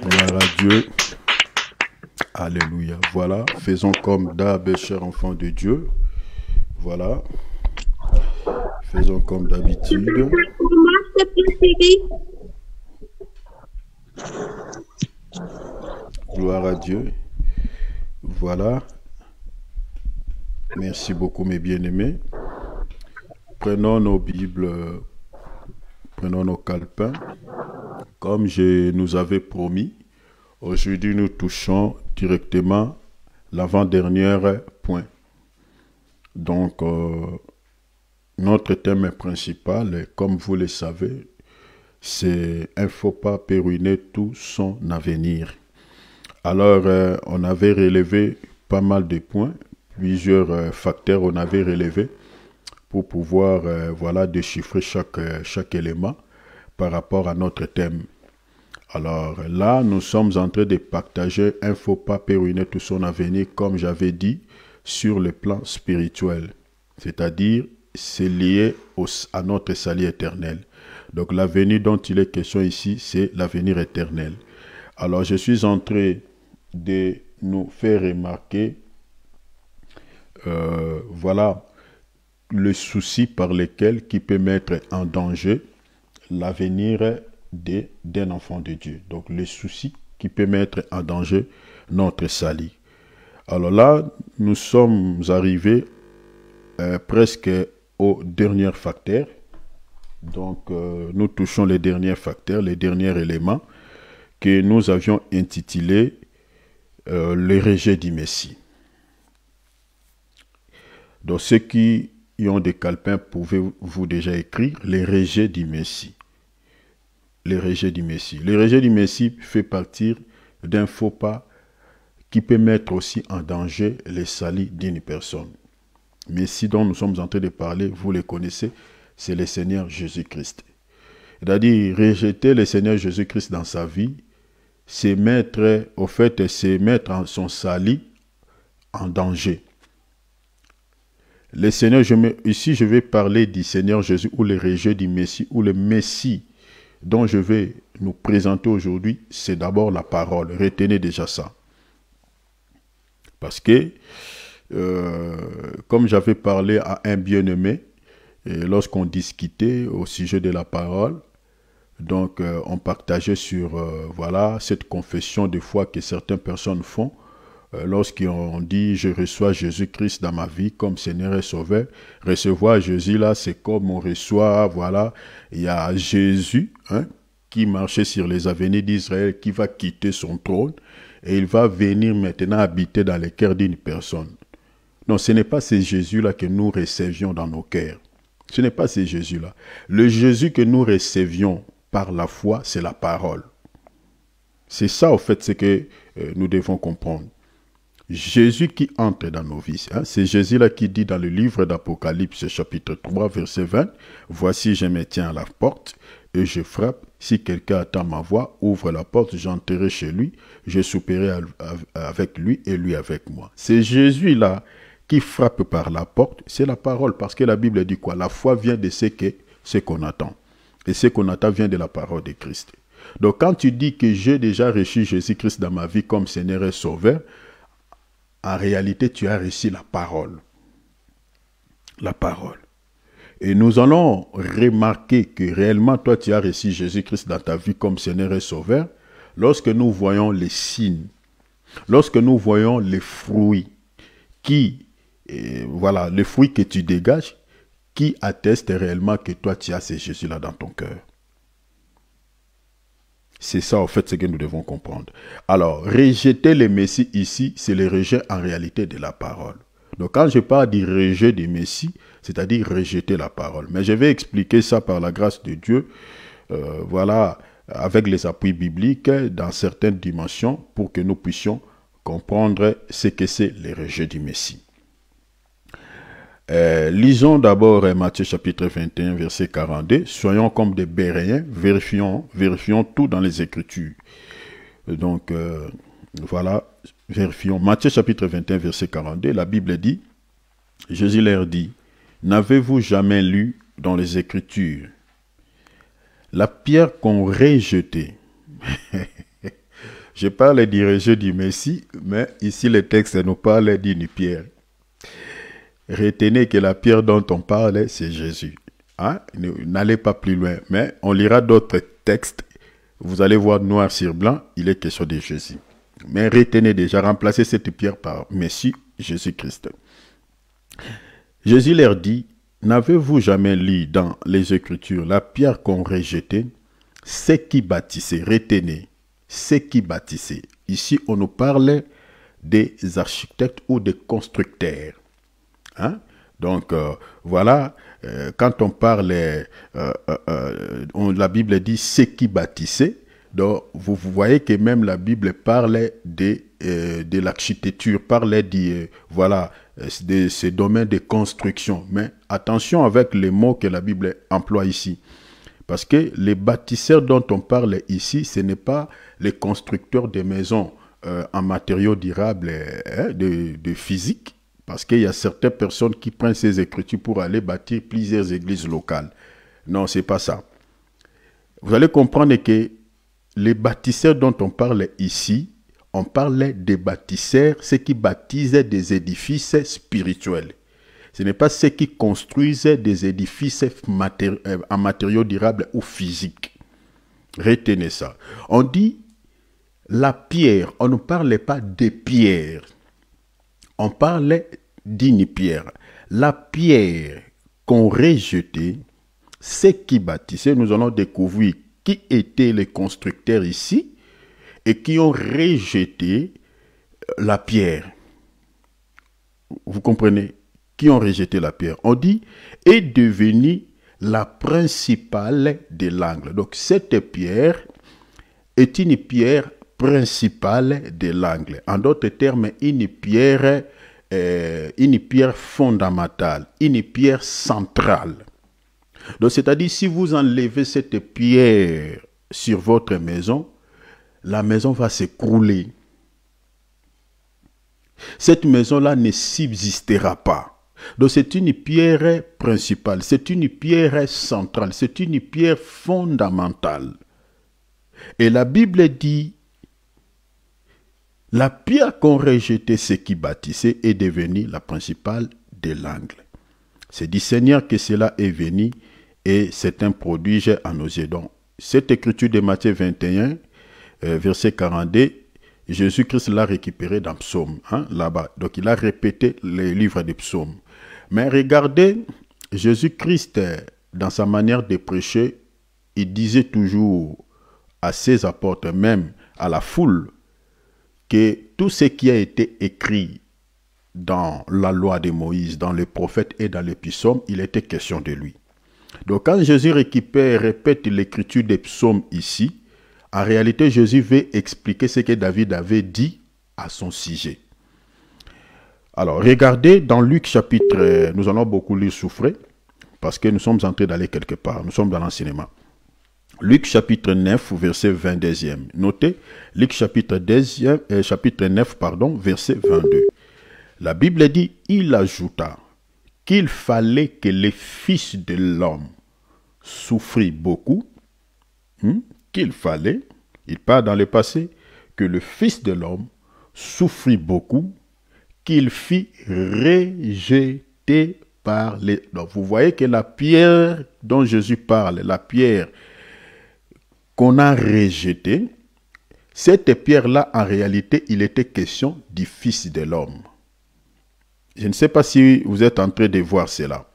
Gloire à Dieu. Alléluia. Voilà, faisons comme d'hab, chers enfants de Dieu. Voilà, faisons comme d'habitude. Gloire à Dieu. Voilà. Merci beaucoup, mes bien-aimés. Prenons nos Bibles, prenons nos calepins. Comme je nous avais promis, aujourd'hui nous touchons directement l'avant-dernier point. Donc, notre thème principal, comme vous le savez, c'est « Il ne faut pas péruiner tout son avenir ». Alors, on avait relevé pas mal de points, plusieurs facteurs on avait relevés pour pouvoir voilà, déchiffrer chaque élément par rapport à notre thème. Alors là, nous sommes en train de partager « Il ne faut pas péruiner tout son avenir », comme j'avais dit, sur le plan spirituel. C'est-à-dire, c'est lié à notre salut éternel. Donc l'avenir dont il est question ici, c'est l'avenir éternel. Alors je suis en train de nous faire remarquer, voilà, le souci par lequel qui peut mettre en danger l'avenir d'un enfant de Dieu. Donc le souci qui peut mettre en danger notre salut. Alors là, nous sommes arrivés presque au dernier facteur. Donc nous touchons les derniers facteurs, les derniers éléments que nous avions intitulés le rejet du Messie. Donc ceux qui ont des calepins, pouvez-vous déjà écrire les rejets du Messie. Les rejets du Messie. Le rejet du Messie fait partir d'un faux pas qui peut mettre aussi en danger le salut d'une personne. Messie dont nous sommes en train de parler, vous le connaissez, c'est le Seigneur Jésus-Christ. C'est-à-dire, rejeter le Seigneur Jésus-Christ dans sa vie, c'est mettre, au fait, c'est mettre son salut en danger. Le Seigneur, ici je vais parler du Seigneur Jésus ou le rejet du Messie ou le Messie dont je vais nous présenter aujourd'hui, c'est d'abord la parole. Retenez déjà ça. Parce que, comme j'avais parlé à un bien-aimé, lorsqu'on discutait au sujet de la parole, donc on partageait sur voilà, cette confession de foi que certaines personnes font, lorsqu'on dit « je reçois Jésus-Christ dans ma vie comme Seigneur et Sauveur », recevoir Jésus là, c'est comme on reçoit, voilà, il y a Jésus qui marchait sur les avenirs d'Israël, qui va quitter son trône, et il va venir maintenant habiter dans les cœurs d'une personne. Non, ce n'est pas ce Jésus-là que nous recevions dans nos cœurs. Ce n'est pas ce Jésus-là. Le Jésus que nous recevions par la foi, c'est la parole. C'est ça, au fait, ce que nous devons comprendre. Jésus qui entre dans nos vies. C'est Jésus-là qui dit dans le livre d'Apocalypse, chapitre 3, verset 20, « Voici, je me tiens à la porte et je frappe. Si quelqu'un attend ma voix, ouvre la porte, j'entrerai chez lui, je souperai avec lui et lui avec moi. » C'est Jésus-là qui frappe par la porte, c'est la parole, parce que la Bible dit quoi? La foi vient de ce qu'on attend. Et ce qu'on attend vient de la parole de Christ. Donc quand tu dis que j'ai déjà reçu Jésus-Christ dans ma vie comme Seigneur et Sauveur, en réalité, tu as reçu la parole. La parole. Et nous allons remarquer que réellement, toi, tu as reçu Jésus-Christ dans ta vie comme Seigneur et Sauveur lorsque nous voyons les signes, lorsque nous voyons les fruits voilà, les fruits que tu dégages qui attestent réellement que toi, tu as ce Jésus-là dans ton cœur. C'est ça, en fait, ce que nous devons comprendre. Alors, rejeter le Messie ici, c'est le rejet en réalité de la parole. Donc, quand je parle du rejet du Messie, c'est-à-dire rejeter la parole. Mais je vais expliquer ça par la grâce de Dieu, voilà, avec les appuis bibliques dans certaines dimensions pour que nous puissions comprendre ce que c'est le rejet du Messie. Lisons d'abord Matthieu chapitre 21, verset 42. Soyons comme des Béréens, vérifions tout dans les Écritures. Donc, voilà, vérifions. Matthieu chapitre 21, verset 42, la Bible dit, Jésus leur dit, « N'avez-vous jamais lu dans les Écritures la pierre qu'on rejetait ?» Je parle du rejet du Messie, mais ici le texte nous parle d'une pierre. Retenez que la pierre dont on parle, c'est Jésus. Hein? N'allez pas plus loin, mais on lira d'autres textes. Vous allez voir noir sur blanc, il est question de Jésus. Mais retenez déjà, remplacez cette pierre par Messie, Jésus-Christ. Jésus leur dit, n'avez-vous jamais lu dans les Écritures la pierre qu'on rejetait, c'est qui bâtissait, retenez, c'est qui bâtissait. Ici, on nous parle des architectes ou des constructeurs. Hein? Donc, voilà, quand on parle, la Bible dit c'est qui bâtissait. Donc, vous voyez que même la Bible parle de l'architecture, parle voilà, de ce domaine de construction. Mais attention avec les mots que la Bible emploie ici. Parce que les bâtisseurs dont on parle ici, ce n'est pas les constructeurs de maisons en matériaux durables de physique. Parce qu'il y a certaines personnes qui prennent ces écritures pour aller bâtir plusieurs églises locales. Non, ce n'est pas ça. Vous allez comprendre que les bâtisseurs dont on parle ici, on parle des bâtisseurs, ceux qui bâtissent des édifices spirituels. Ce n'est pas ceux qui construisent des édifices en matériaux durables ou physiques. Retenez ça. On dit la pierre, on ne parle pas des pierres. On parle d'une pierre. La pierre qu'on rejetait, c'est qui bâtissait. Nous allons découvrir qui étaient les constructeurs ici et qui ont rejeté la pierre. Vous comprenez? Qui ont rejeté la pierre. On dit est devenue la principale de l'angle. Donc cette pierre est une pierre principale de l'angle. En d'autres termes, une pierre fondamentale, une pierre centrale. Donc, c'est-à-dire, si vous enlevez cette pierre sur votre maison, la maison va s'écrouler. Cette maison-là ne subsistera pas. Donc, c'est une pierre principale, c'est une pierre centrale, c'est une pierre fondamentale. Et la Bible dit, la pierre qu'on rejetait, ce qui bâtissait, est devenue la principale de l'angle. C'est du Seigneur que cela est venu et c'est un prodige à nos yeux. Donc, cette écriture de Matthieu 21, verset 42, Jésus-Christ l'a récupéré dans Psaume, là-bas. Donc, il a répété les livres des psaumes. Mais regardez, Jésus-Christ, dans sa manière de prêcher, il disait toujours à ses apôtres, même à la foule, que tout ce qui a été écrit dans la loi de Moïse, dans les prophètes et dans les psaumes, il était question de lui. Donc quand Jésus répète l'écriture des psaumes ici, en réalité Jésus veut expliquer ce que David avait dit à son sujet. Alors regardez dans Luc chapitre, nous allons beaucoup lire souffrir, parce que nous sommes en train d'aller quelque part, nous sommes dans l'enseignement. Luc chapitre 9, verset 22e. Notez, Luc chapitre 9, verset 22. La Bible dit, il ajouta qu'il fallait que les fils de l'homme souffrent beaucoup, qu'il fallait, il parle dans le passé, que le fils de l'homme souffrit beaucoup, qu'il fit rejeter par les... Donc vous voyez que la pierre dont Jésus parle, la pierre qu'on a rejetée, cette pierre-là, en réalité, il était question du Fils de l'homme. Je ne sais pas si vous êtes en train de voir cela.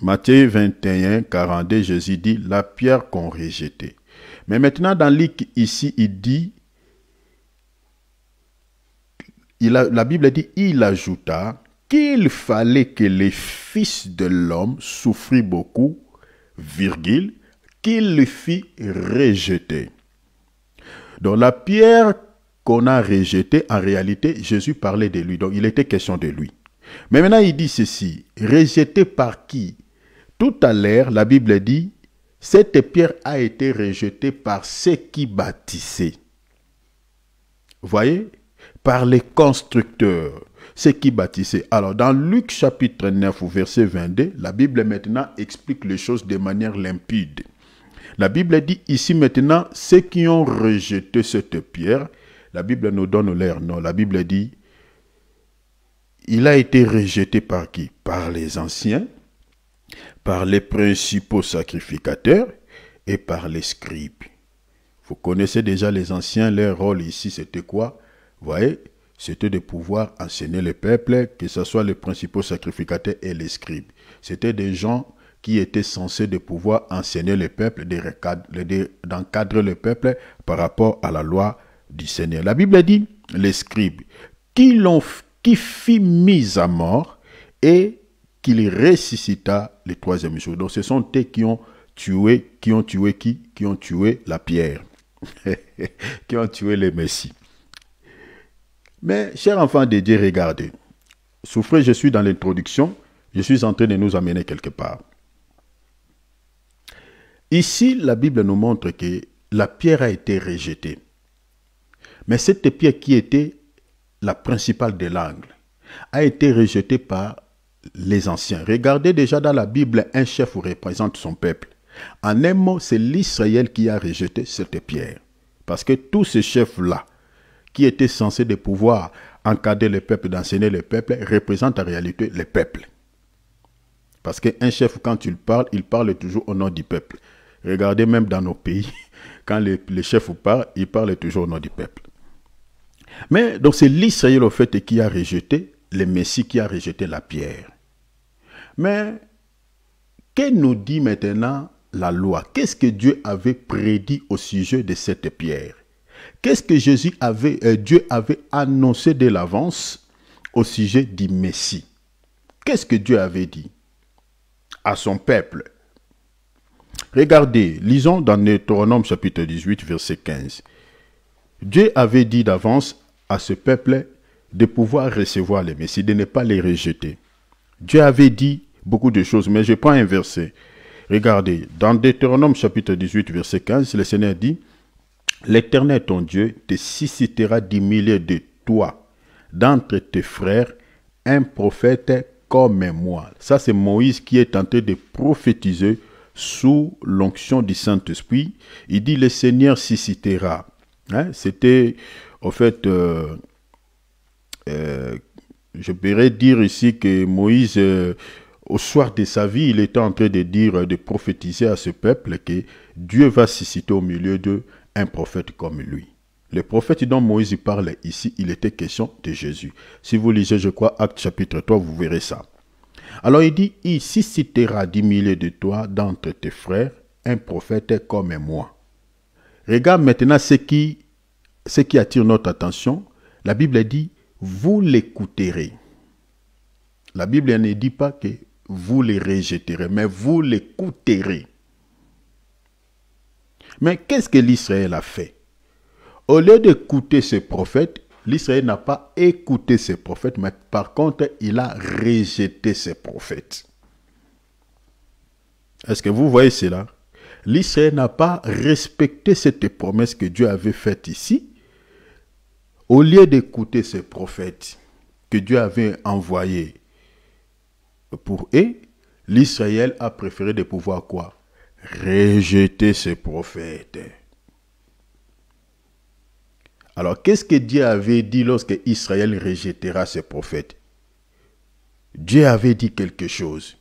Matthieu 21, 42, Jésus dit, la pierre qu'on rejetait. Mais maintenant, dans Luc, ici, il dit, la Bible dit, il ajouta qu'il fallait que les fils de l'homme souffrent beaucoup, virgule, qu'il le fit rejeter. Donc la pierre qu'on a rejetée, en réalité, Jésus parlait de lui. Donc il était question de lui. Mais maintenant il dit ceci, rejeté par qui? Tout à l'heure, la Bible dit, cette pierre a été rejetée par ceux qui bâtissaient. Vous voyez? Par les constructeurs, ceux qui bâtissaient. Alors dans Luc chapitre 9, verset 22, la Bible maintenant explique les choses de manière limpide. La Bible dit ici maintenant, ceux qui ont rejeté cette pierre, la Bible nous donne leur nom. La Bible dit, il a été rejeté par qui? Par les anciens, par les principaux sacrificateurs et par les scribes. Vous connaissez déjà les anciens, leur rôle ici, c'était quoi? Vous voyez, c'était de pouvoir enseigner le peuple, que ce soit les principaux sacrificateurs et les scribes. C'était des gens qui étaient censés de pouvoir enseigner le peuple, d'encadrer le peuple par rapport à la loi du Seigneur. La Bible dit, les scribes, qui fit mise à mort et qu'il ressuscita le troisième jour. Donc ce sont eux qui ont tué la pierre, qui ont tué le Messie. Mais, chers enfants de Dieu, regardez. Souffrez, je suis dans l'introduction, je suis en train de nous amener quelque part. Ici, la Bible nous montre que la pierre a été rejetée. Mais cette pierre qui était la principale de l'angle a été rejetée par les anciens. Regardez déjà dans la Bible, un chef représente son peuple. En un mot, c'est l'Israël qui a rejeté cette pierre. Parce que tous ces chefs-là, qui étaient censés de pouvoir encadrer le peuple, d'enseigner le peuple, représentent en réalité le peuple. Parce qu'un chef, quand il parle toujours au nom du peuple. Regardez même dans nos pays, quand les chefs parlent, ils parlent toujours au nom du peuple. Mais donc c'est l'Israël au fait qui a rejeté le Messie, qui a rejeté la pierre. Mais que nous dit maintenant la loi? Qu'est-ce que Dieu avait prédit au sujet de cette pierre? Qu'est-ce que Dieu avait annoncé de l'avance au sujet du Messie? Qu'est-ce que Dieu avait dit à son peuple? Regardez, lisons dans Deutéronome chapitre 18, verset 15. Dieu avait dit d'avance à ce peuple de pouvoir recevoir le Messie, de ne pas les rejeter. Dieu avait dit beaucoup de choses, mais je prends un verset. Regardez, dans Deutéronome chapitre 18, verset 15, le Seigneur dit, « L'Éternel ton Dieu te suscitera du milieu de toi, d'entre tes frères, un prophète comme moi. » Ça, c'est Moïse qui est en train de prophétiser sous l'onction du Saint-Esprit. Il dit, « Le Seigneur suscitera. » C'était, en fait, je pourrais dire ici que Moïse, au soir de sa vie, il était en train de dire, de prophétiser à ce peuple que Dieu va susciter au milieu d'eux un prophète comme lui. Le prophète dont Moïse parle ici, il était question de Jésus. Si vous lisez, je crois, Actes chapitre 3, vous verrez ça. Alors il dit, il suscitera du milieu de toi, d'entre tes frères, un prophète comme moi. Regarde maintenant ce qui attire notre attention. La Bible dit, vous l'écouterez. La Bible ne dit pas que vous les rejetterez, mais vous l'écouterez. Mais qu'est-ce que l'Israël a fait? Au lieu d'écouter ce prophète, l'Israël n'a pas écouté ce prophète, mais par contre, il a rejeté ce prophète. Est-ce que vous voyez cela? L'Israël n'a pas respecté cette promesse que Dieu avait faite ici. Au lieu d'écouter ce prophète que Dieu avait envoyé pour eux, l'Israël a préféré de pouvoir quoi? Rejeter ce prophète. Alors, qu'est-ce que Dieu avait dit lorsque Israël rejettera ce prophète? Dieu avait dit quelque chose.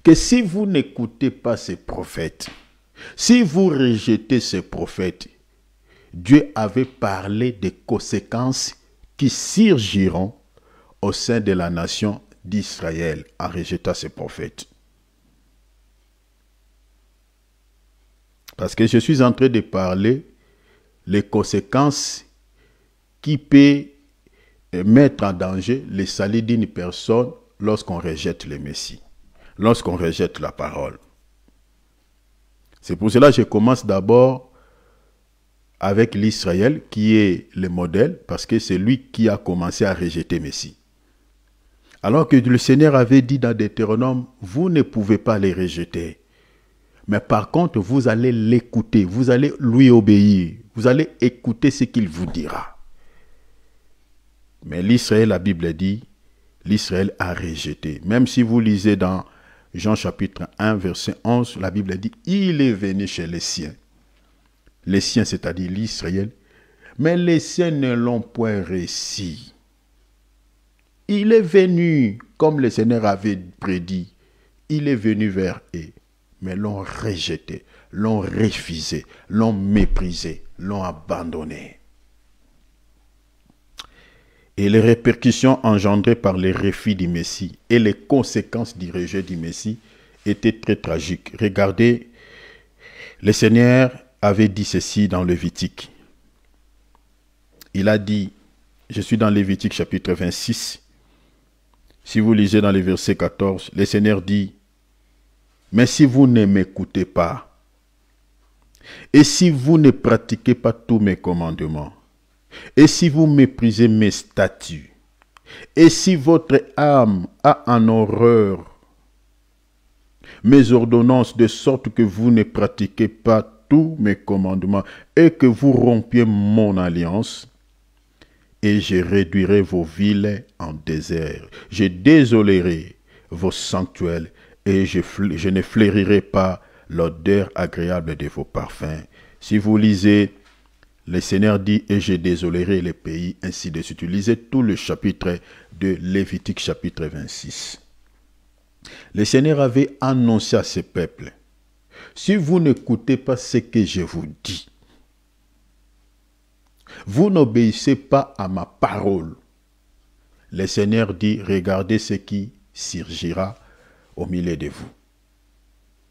Que si vous n'écoutez pas ce prophète, si vous rejetez ce prophète, Dieu avait parlé des conséquences qui surgiront au sein de la nation d'Israël en rejetant ce prophète. Parce que je suis en train de parler les conséquences qui peuvent mettre en danger le salut d'une personne lorsqu'on rejette le Messie, lorsqu'on rejette la parole. C'est pour cela que je commence d'abord avec l'Israël qui est le modèle, parce que c'est lui qui a commencé à rejeter Messie. Alors que le Seigneur avait dit dans Deutéronome, vous ne pouvez pas les rejeter. Mais par contre, vous allez l'écouter, vous allez lui obéir, vous allez écouter ce qu'il vous dira. Mais l'Israël, la Bible dit, l'Israël a rejeté. Même si vous lisez dans Jean chapitre 1, verset 11, la Bible dit, il est venu chez les siens. Les siens, c'est-à-dire l'Israël, mais les siens ne l'ont point reçu. Il est venu, comme le Seigneur avait prédit, il est venu vers eux, mais l'ont rejeté, l'ont refusé, l'ont méprisé, l'ont abandonné. Et les répercussions engendrées par les refus du Messie et les conséquences du rejet du Messie étaient très tragiques. Regardez, le Seigneur avait dit ceci dans Lévitique. Il a dit, je suis dans Lévitique chapitre 26, si vous lisez dans le verset 14, le Seigneur dit, « Mais si vous ne m'écoutez pas, et si vous ne pratiquez pas tous mes commandements, et si vous méprisez mes statuts, et si votre âme a en horreur mes ordonnances, de sorte que vous ne pratiquez pas tous mes commandements, et que vous rompiez mon alliance, et je réduirai vos villes en désert. Je désolerai vos sanctuaires et je ne fleurirai pas l'odeur agréable de vos parfums. » Si vous lisez, le Seigneur dit, et je désolerai les pays, ainsi de suite. Lisez tout le chapitre de Lévitique, chapitre 26. Le Seigneur avait annoncé à ce peuple, si vous n'écoutez pas ce que je vous dis, vous n'obéissez pas à ma parole. Le Seigneur dit, regardez ce qui surgira au milieu de vous.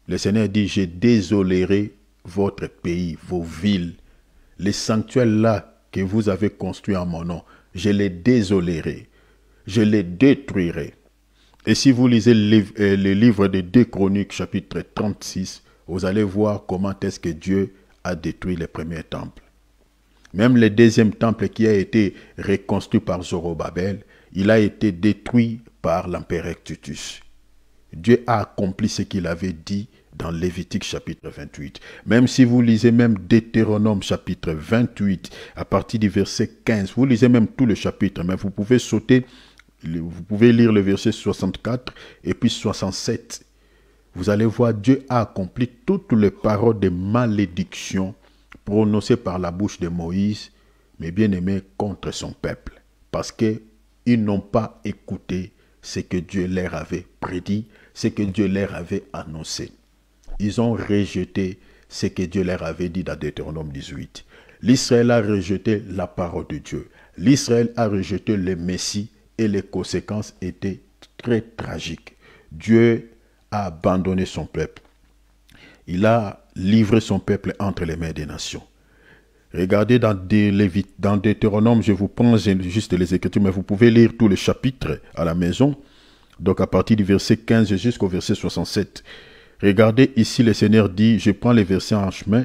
Le Seigneur dit, je désolerai votre pays, vos villes, les sanctuaires là que vous avez construits en mon nom, je les désolerai, je les détruirai. Et si vous lisez le livre de 2 Chroniques, chapitre 36, vous allez voir comment est-ce que Dieu a détruit les premiers temples. Même le deuxième temple qui a été reconstruit par Zorobabel, il a été détruit par l'empereur Titus. Dieu a accompli ce qu'il avait dit dans Lévitique chapitre 28. Même si vous lisez même Deutéronome chapitre 28, à partir du verset 15, vous lisez même tout le chapitre, mais vous pouvez sauter, vous pouvez lire le verset 64 et puis 67. Vous allez voir, Dieu a accompli toutes les paroles de malédiction prononcé par la bouche de Moïse, mais bien aimé, contre son peuple, parce qu'ils n'ont pas écouté ce que Dieu leur avait prédit, ce que Dieu leur avait annoncé. Ils ont rejeté ce que Dieu leur avait dit dans Deutéronome 18. L'Israël a rejeté la parole de Dieu. L'Israël a rejeté le Messie et les conséquences étaient très tragiques. Dieu a abandonné son peuple. Il a livré son peuple entre les mains des nations. Regardez dans Deutéronome, je vous prends juste les Écritures, mais vous pouvez lire tous les chapitres à la maison. Donc à partir du verset 15 jusqu'au verset 67. Regardez ici, le Seigneur dit, je prends les versets en chemin,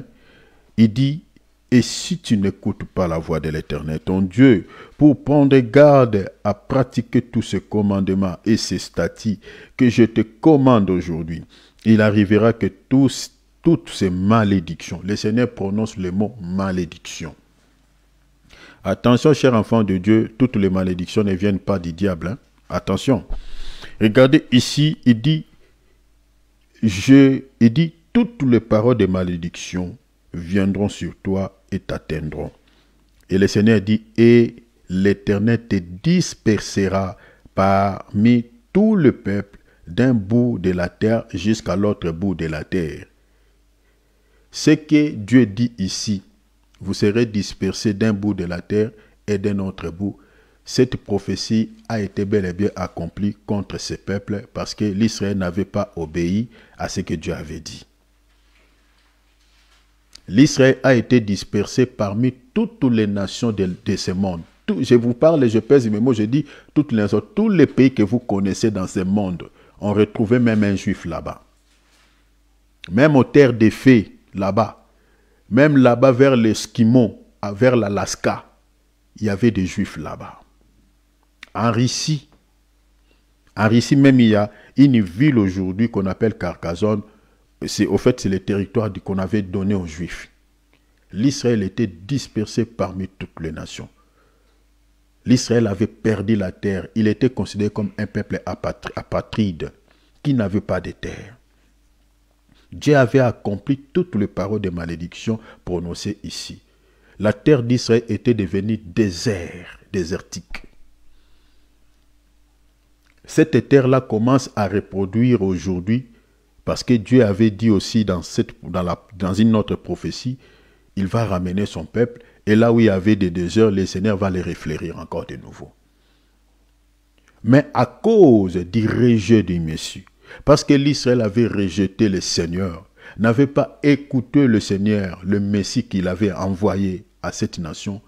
il dit, et si tu n'écoutes pas la voix de l'Éternel, ton Dieu, pour prendre garde à pratiquer tous ces commandements et ces statuts que je te commande aujourd'hui, il arrivera que toutes ces malédictions, le Seigneur prononce le mot malédiction. Attention, chers enfants de Dieu, toutes les malédictions ne viennent pas du diable. Hein? Attention. Regardez ici, il dit, toutes les paroles de malédiction viendront sur toi et t'atteindront. Et le Seigneur dit, et l'Éternel te dispersera parmi tout le peuple d'un bout de la terre jusqu'à l'autre bout de la terre. Ce que Dieu dit ici, vous serez dispersés d'un bout de la terre et d'un autre bout. Cette prophétie a été bel et bien accomplie contre ce peuple parce que l'Israël n'avait pas obéi à ce que Dieu avait dit. L'Israël a été dispersé parmi toutes les nations de ce monde. Je vous parle, je pèse mes mots, je dis toutes les nations, tous les pays que vous connaissez dans ce monde, on retrouvait même un juif là-bas. Même aux terres des fées, là-bas, même là-bas vers l'Esquimau, vers l'Alaska, il y avait des juifs là-bas. En Russie même, il y a une ville aujourd'hui qu'on appelle Carcassonne. Au fait, c'est le territoire qu'on avait donné aux Juifs. L'Israël était dispersé parmi toutes les nations. L'Israël avait perdu la terre. Il était considéré comme un peuple apatride qui n'avait pas de terre. Dieu avait accompli toutes les paroles de malédiction prononcées ici. La terre d'Israël était devenue désertique. Cette terre-là commence à reproduire aujourd'hui parce que Dieu avait dit aussi dans une autre prophétie, il va ramener son peuple et là où il y avait des déserts, le Seigneur va les refleurir encore de nouveau. Mais à cause du rejet du Messie, parce que l'Israël avait rejeté le Seigneur, n'avait pas écouté le Seigneur, le Messie qu'il avait envoyé à cette nation,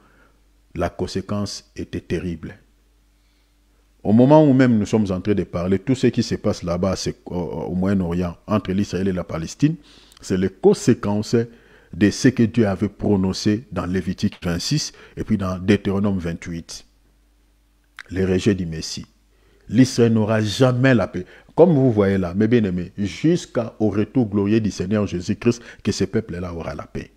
la conséquence était terrible. Au moment où même nous sommes en train de parler, tout ce qui se passe là-bas au Moyen-Orient, entre l'Israël et la Palestine, c'est les conséquences de ce que Dieu avait prononcé dans Lévitique 26 et puis dans Deutéronome 28. Le rejet du Messie. L'Israël n'aura jamais la paix. Comme vous voyez là, mes bien-aimés, jusqu'au retour glorieux du Seigneur Jésus-Christ, que ce peuple-là aura la paix.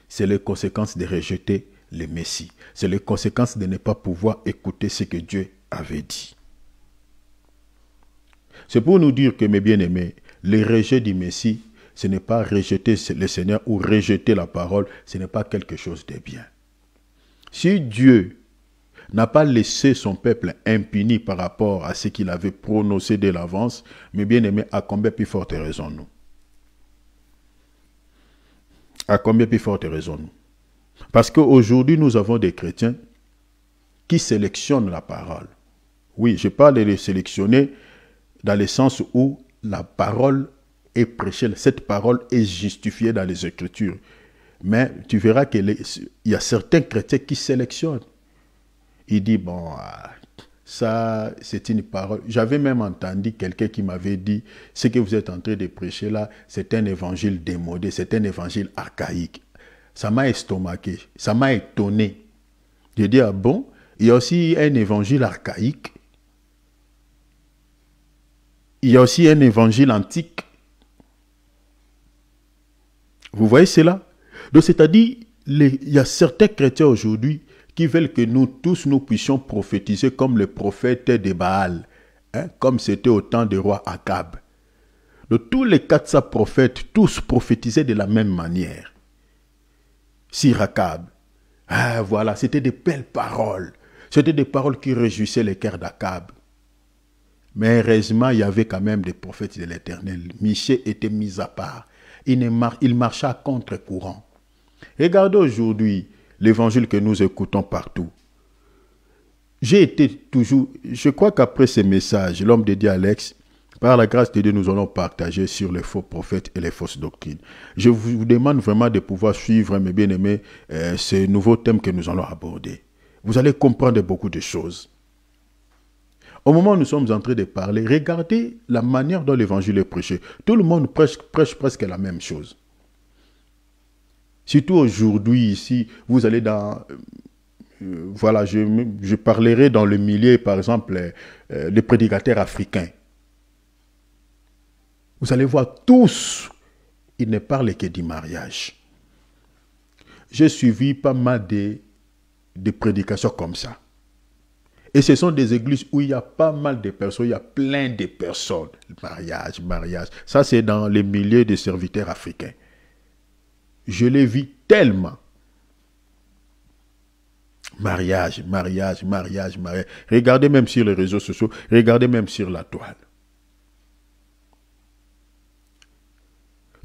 C'est les conséquences de rejeter le Messie. C'est les conséquences de ne pas pouvoir écouter ce que Dieu avait dit. C'est pour nous dire que, mes bien-aimés, le rejet du Messie, ce n'est pas rejeter le Seigneur ou rejeter la parole, ce n'est pas quelque chose de bien. Si Dieu n'a pas laissé son peuple impuni par rapport à ce qu'il avait prononcé dès l'avance, mes bien-aimés, à combien plus forte raison nous? À combien plus forte raison nous? Parce qu'aujourd'hui, nous avons des chrétiens qui sélectionnent la parole. Oui, je parle de les sélectionner dans le sens où la parole est prêchée, cette parole est justifiée dans les Écritures. Mais tu verras qu'il y a certains chrétiens qui sélectionnent. Il dit, bon, ça, c'est une parole. J'avais même entendu quelqu'un qui m'avait dit, ce que vous êtes en train de prêcher là, c'est un évangile démodé, c'est un évangile archaïque. Ça m'a estomaqué, ça m'a étonné. J'ai dit, ah bon, il y a aussi un évangile archaïque. Il y a aussi un évangile antique. Vous voyez cela? Donc, c'est-à-dire, il y a certains chrétiens aujourd'hui qui veulent que nous tous, nous puissions prophétiser comme le prophète de Baal, hein, comme c'était au temps du roi Akab. Donc, tous les 400 prophètes, tous prophétisaient de la même manière. Sur Akab. Ah, voilà, c'était de belles paroles. C'était des paroles qui réjouissaient les cœurs d'Akab. Mais heureusement, il y avait quand même des prophètes de l'Éternel. Michée était mis à part. Il marcha à contre-courant. Regardez aujourd'hui l'évangile que nous écoutons partout. Je crois qu'après ces messages, l'homme de Dieu Alex, par la grâce de Dieu, nous allons partager sur les faux prophètes et les fausses doctrines. Je vous demande vraiment de pouvoir suivre, mes bien-aimés, ces nouveaux thèmes que nous allons aborder. Vous allez comprendre beaucoup de choses. Au moment où nous sommes en train de parler, regardez la manière dont l'évangile est prêché. Tout le monde prêche presque la même chose. Surtout aujourd'hui, ici, vous allez dans... voilà, je parlerai dans le milieu, par exemple, des prédicateurs africains. Vous allez voir tous, ils ne parlent que du mariage. J'ai suivi pas mal de prédications comme ça. Et ce sont des églises où il y a pas mal de personnes, il y a plein de personnes. Mariage. Ça, c'est dans les milieux des serviteurs africains. Je l'ai vu tellement. Mariage. Regardez même sur les réseaux sociaux, regardez même sur la toile.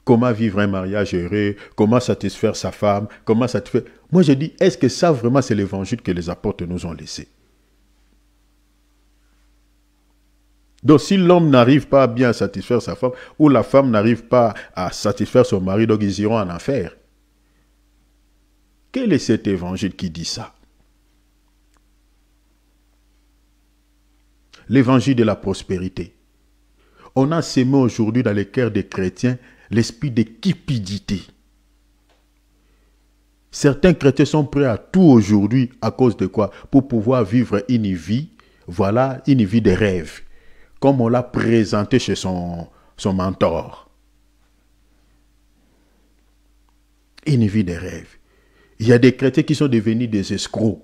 Comment vivre un mariage heureux, comment satisfaire sa femme, comment satisfaire... Moi, je dis, est-ce que ça vraiment c'est l'évangile que les apôtres nous ont laissé? Donc, si l'homme n'arrive pas à bien satisfaire sa femme, ou la femme n'arrive pas à satisfaire son mari, donc ils iront en enfer. Quel est cet évangile qui dit ça? L'évangile de la prospérité. On a sémé aujourd'hui dans les cœurs des chrétiens l'esprit de cupidité. Certains chrétiens sont prêts à tout aujourd'hui à cause de quoi? Pour pouvoir vivre une vie, voilà, une vie de rêve. Comme on l'a présenté chez son mentor. Une vie de rêve. Il y a des chrétiens qui sont devenus des escrocs.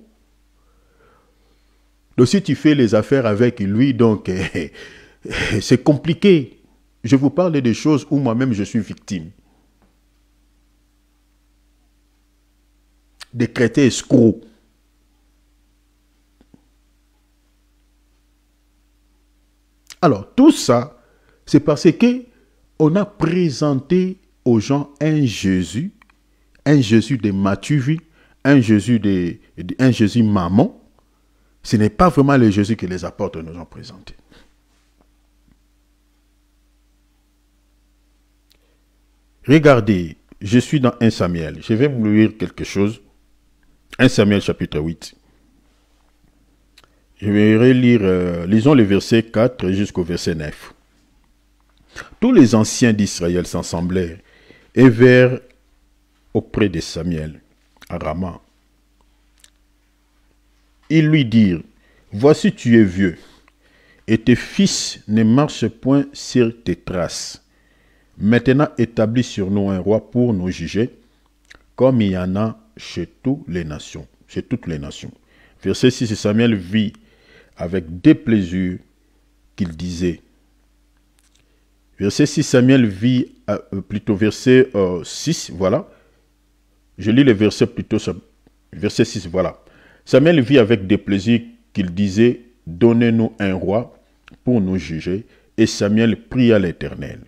Donc si tu fais les affaires avec lui, donc c'est compliqué. Je vous parle des choses où moi-même je suis victime. Des chrétiens escrocs. Alors, tout ça, c'est parce que on a présenté aux gens un Jésus de Matthieu, un Jésus maman. Ce n'est pas vraiment le Jésus que les apôtres nous ont présenté. Regardez, je suis dans 1 Samuel. Je vais vous lire quelque chose. 1 Samuel chapitre 8. Je vais relire, lisons le verset 4 jusqu'au verset 9. Tous les anciens d'Israël s'assemblèrent et vinrent auprès de Samuel à Rama. Ils lui dirent, voici tu es vieux, et tes fils ne marchent point sur tes traces. Maintenant établis sur nous un roi pour nous juger, comme il y en a chez toutes les nations. Verset 6, Samuel vit avec déplaisir qu'il disait. Verset 6, Samuel vit, plutôt verset 6, voilà. Je lis le verset plutôt, verset 6, voilà. Samuel vit avec déplaisir qu'il disait, donnez-nous un roi pour nous juger. Et Samuel pria l'Éternel.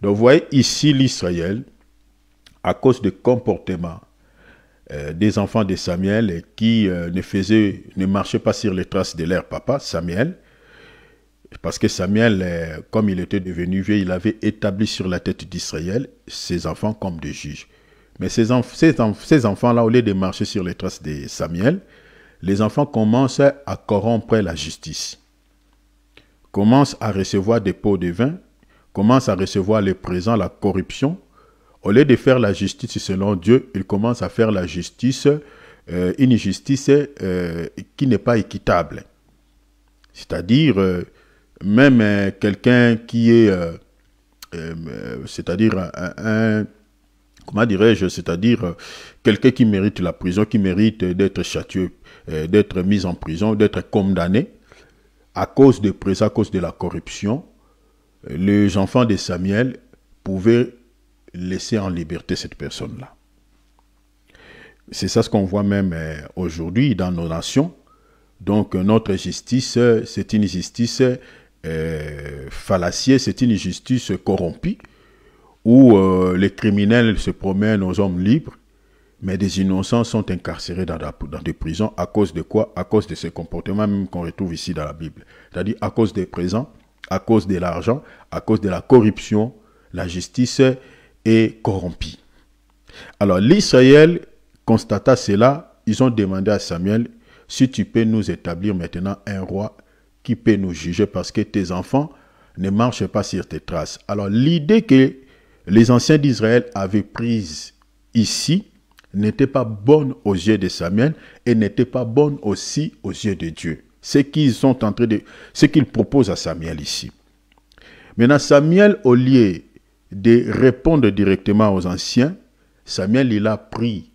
Donc vous voyez ici l'Israël, à cause du comportement des enfants de Samuel qui ne marchaient pas sur les traces de leur papa, Samuel, parce que Samuel, comme il était devenu vieux, il avait établi sur la tête d'Israël ses enfants comme des juges. Mais ces enfants-là, au lieu de marcher sur les traces de Samuel, les enfants commencent à corrompre la justice, commencent à recevoir des pots de vin, commencent à recevoir les présents, la corruption. Au lieu de faire la justice selon Dieu, ils commencent à faire la justice, une justice qui n'est pas équitable. C'est-à-dire, même quelqu'un qui est, c'est-à-dire comment dirais-je, c'est-à-dire quelqu'un qui mérite la prison, qui mérite d'être châtié, d'être mis en prison, d'être condamné, à cause de présents, à cause de la corruption, les enfants de Samuel pouvaient laisser en liberté cette personne-là. C'est ça ce qu'on voit même aujourd'hui dans nos nations. Donc notre justice, c'est une justice fallacieux, c'est une justice corrompue, où les criminels se promènent aux hommes libres, mais des innocents sont incarcérés dans des prisons. À cause de quoi? À cause de ce comportement même qu'on retrouve ici dans la Bible. C'est-à-dire à cause des présents, à cause de l'argent, à cause de la corruption, la justice est corrompue. Alors l'Israël constata cela, ils ont demandé à Samuel, si tu peux nous établir maintenant un roi qui peut nous juger parce que tes enfants ne marchent pas sur tes traces. Alors l'idée que les anciens d'Israël avaient prise ici n'était pas bonne aux yeux de Samuel et n'était pas bonne aussi aux yeux de Dieu. Ce qu'ils proposent à Samuel ici. Maintenant, Samuel, au lieu de répondre directement aux anciens, Samuel, il a pris,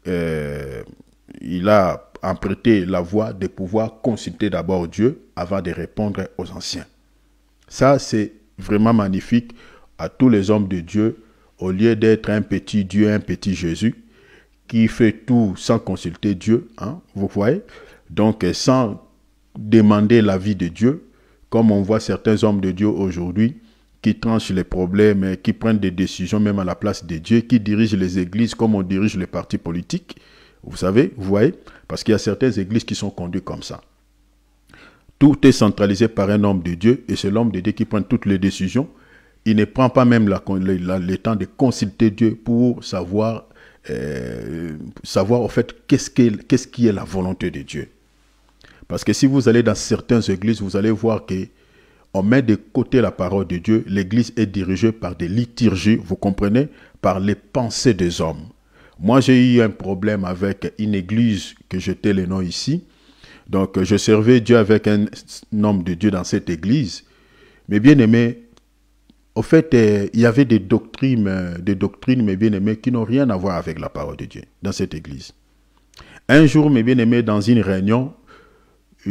il a emprunté la voie de pouvoir consulter d'abord Dieu avant de répondre aux anciens. Ça, c'est vraiment magnifique à tous les hommes de Dieu, au lieu d'être un petit Dieu, un petit Jésus, qui fait tout sans consulter Dieu, hein, vous voyez, donc sans demander l'avis de Dieu, comme on voit certains hommes de Dieu aujourd'hui, qui tranchent les problèmes, qui prennent des décisions même à la place de Dieu, qui dirigent les églises comme on dirige les partis politiques, vous savez, vous voyez, parce qu'il y a certaines églises qui sont conduites comme ça. Tout est centralisé par un homme de Dieu, et c'est l'homme de Dieu qui prend toutes les décisions. Il ne prend pas même le temps de consulter Dieu pour savoir au fait qu'est-ce qui est la volonté de Dieu. Parce que si vous allez dans certaines églises, vous allez voir qu'on met de côté la parole de Dieu. L'église est dirigée par des liturgies, vous comprenez, par les pensées des hommes. Moi, j'ai eu un problème avec une église que je t'ai le nom ici. Donc, je servais Dieu avec un homme de Dieu dans cette église. Mais bien aimé, au fait, il y avait des doctrines, mes bien-aimés, qui n'ont rien à voir avec la parole de Dieu dans cette église. Un jour, mes bien-aimés, dans une réunion,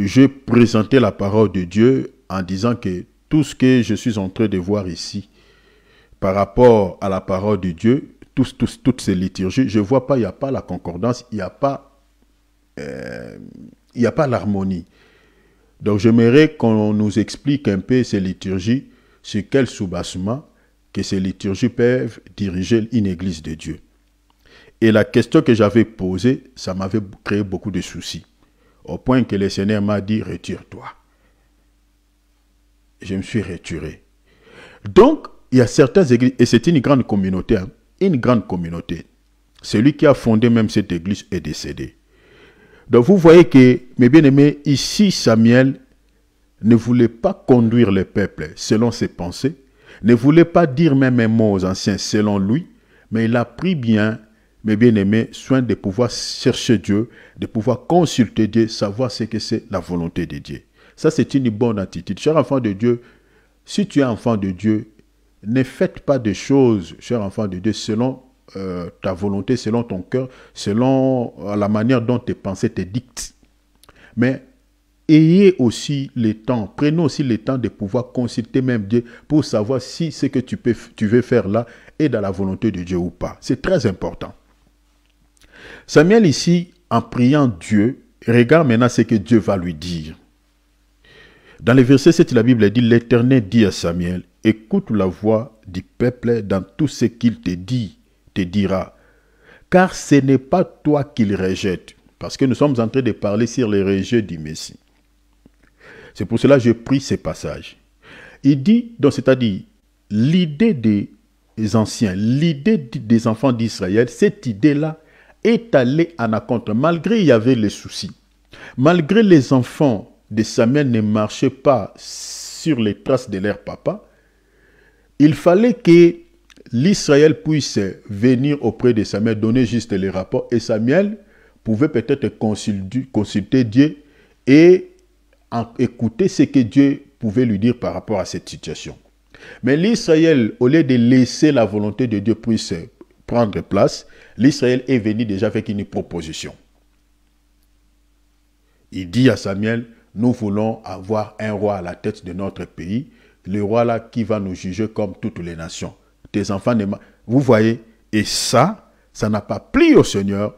j'ai présenté la parole de Dieu en disant que tout ce que je suis en train de voir ici, par rapport à la parole de Dieu, toutes ces liturgies, je ne vois pas, il n'y a pas la concordance, il n'y a pas l'harmonie. Donc j'aimerais qu'on nous explique un peu ces liturgies, sur quel soubassement que ces liturgies peuvent diriger une église de Dieu. Et la question que j'avais posée, ça m'avait créé beaucoup de soucis. Au point que le Seigneur m'a dit, retire-toi. Je me suis retiré. Donc, il y a certaines églises, et c'est une grande communauté, hein, une grande communauté. Celui qui a fondé même cette église est décédé. Donc vous voyez que, mes bien-aimés, ici Samuel ne voulait pas conduire le peuple selon ses pensées, ne voulait pas dire même un mot aux anciens selon lui, mais il a pris bien, mes bien-aimés, soin de pouvoir chercher Dieu, de pouvoir consulter Dieu, savoir ce que c'est la volonté de Dieu. Ça, c'est une bonne attitude. Cher enfant de Dieu, si tu es enfant de Dieu, ne faites pas des choses, cher enfant de Dieu, selon ta volonté, selon ton cœur, selon la manière dont tes pensées te dictent. Mais ayez aussi le temps, prenons aussi le temps de pouvoir consulter même Dieu pour savoir si ce que tu veux faire là est dans la volonté de Dieu ou pas. C'est très important. Samuel ici, en priant Dieu, regarde maintenant ce que Dieu va lui dire. Dans le verset 7, la Bible dit, l'Éternel dit à Samuel, écoute la voix du peuple dans tout ce qu'il te dira, car ce n'est pas toi qu'il rejette, parce que nous sommes en train de parler sur les rejet du Messie. C'est pour cela que je prie ces passages. Il dit, donc c'est-à-dire, l'idée des anciens, l'idée des enfants d'Israël, cette idée-là est allée en account. Malgré il y avait les soucis, malgré les enfants de Samuel ne marchaient pas sur les traces de leur papa, il fallait que l'Israël puisse venir auprès de Samuel, donner juste les rapports, et Samuel pouvait peut-être consulter Dieu et écouter ce que Dieu pouvait lui dire par rapport à cette situation. Mais l'Israël, au lieu de laisser la volonté de Dieu puisse prendre place, l'Israël est venu déjà avec une proposition. Il dit à Samuel, nous voulons avoir un roi à la tête de notre pays, le roi là qui va nous juger comme toutes les nations. Tes enfants, vous voyez, et ça n'a pas plu au Seigneur,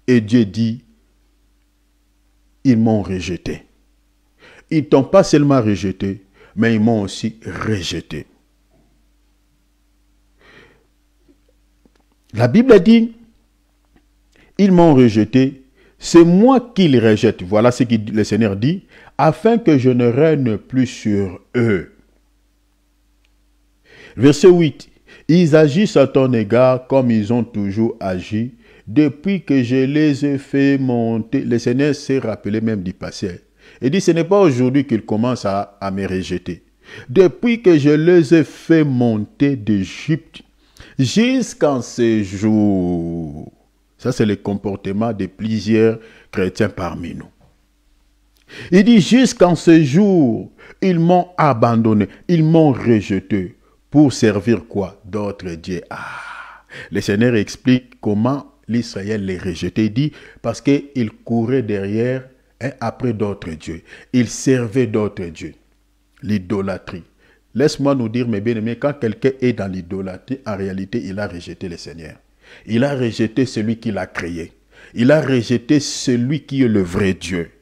et Dieu dit, ils m'ont rejeté. Ils t'ont pas seulement rejeté, mais ils m'ont aussi rejeté. La Bible dit, ils m'ont rejeté, c'est moi qui les rejette. Voilà ce que le Seigneur dit, afin que je ne règne plus sur eux. Verset 8. Ils agissent à ton égard comme ils ont toujours agi. Depuis que je les ai fait monter, le Seigneur s'est rappelé même du passé. Il dit, ce n'est pas aujourd'hui qu'ils commencent à me rejeter. Depuis que je les ai fait monter d'Égypte jusqu'en ce jour. Ça, c'est le comportement de plusieurs chrétiens parmi nous. Il dit, jusqu'en ce jour, ils m'ont abandonné, ils m'ont rejeté. Pour servir quoi? D'autres dieux. Le Seigneur explique comment l'Israël les rejetait. Il dit, parce qu'ils couraient derrière et après d'autres dieux. Ils servaient d'autres dieux. L'idolâtrie. Laisse-moi nous dire, mes bien-aimés, quand quelqu'un est dans l'idolâtrie, en réalité, il a rejeté le Seigneur. Il a rejeté celui qui l'a créé. Il a rejeté celui qui est le vrai Dieu.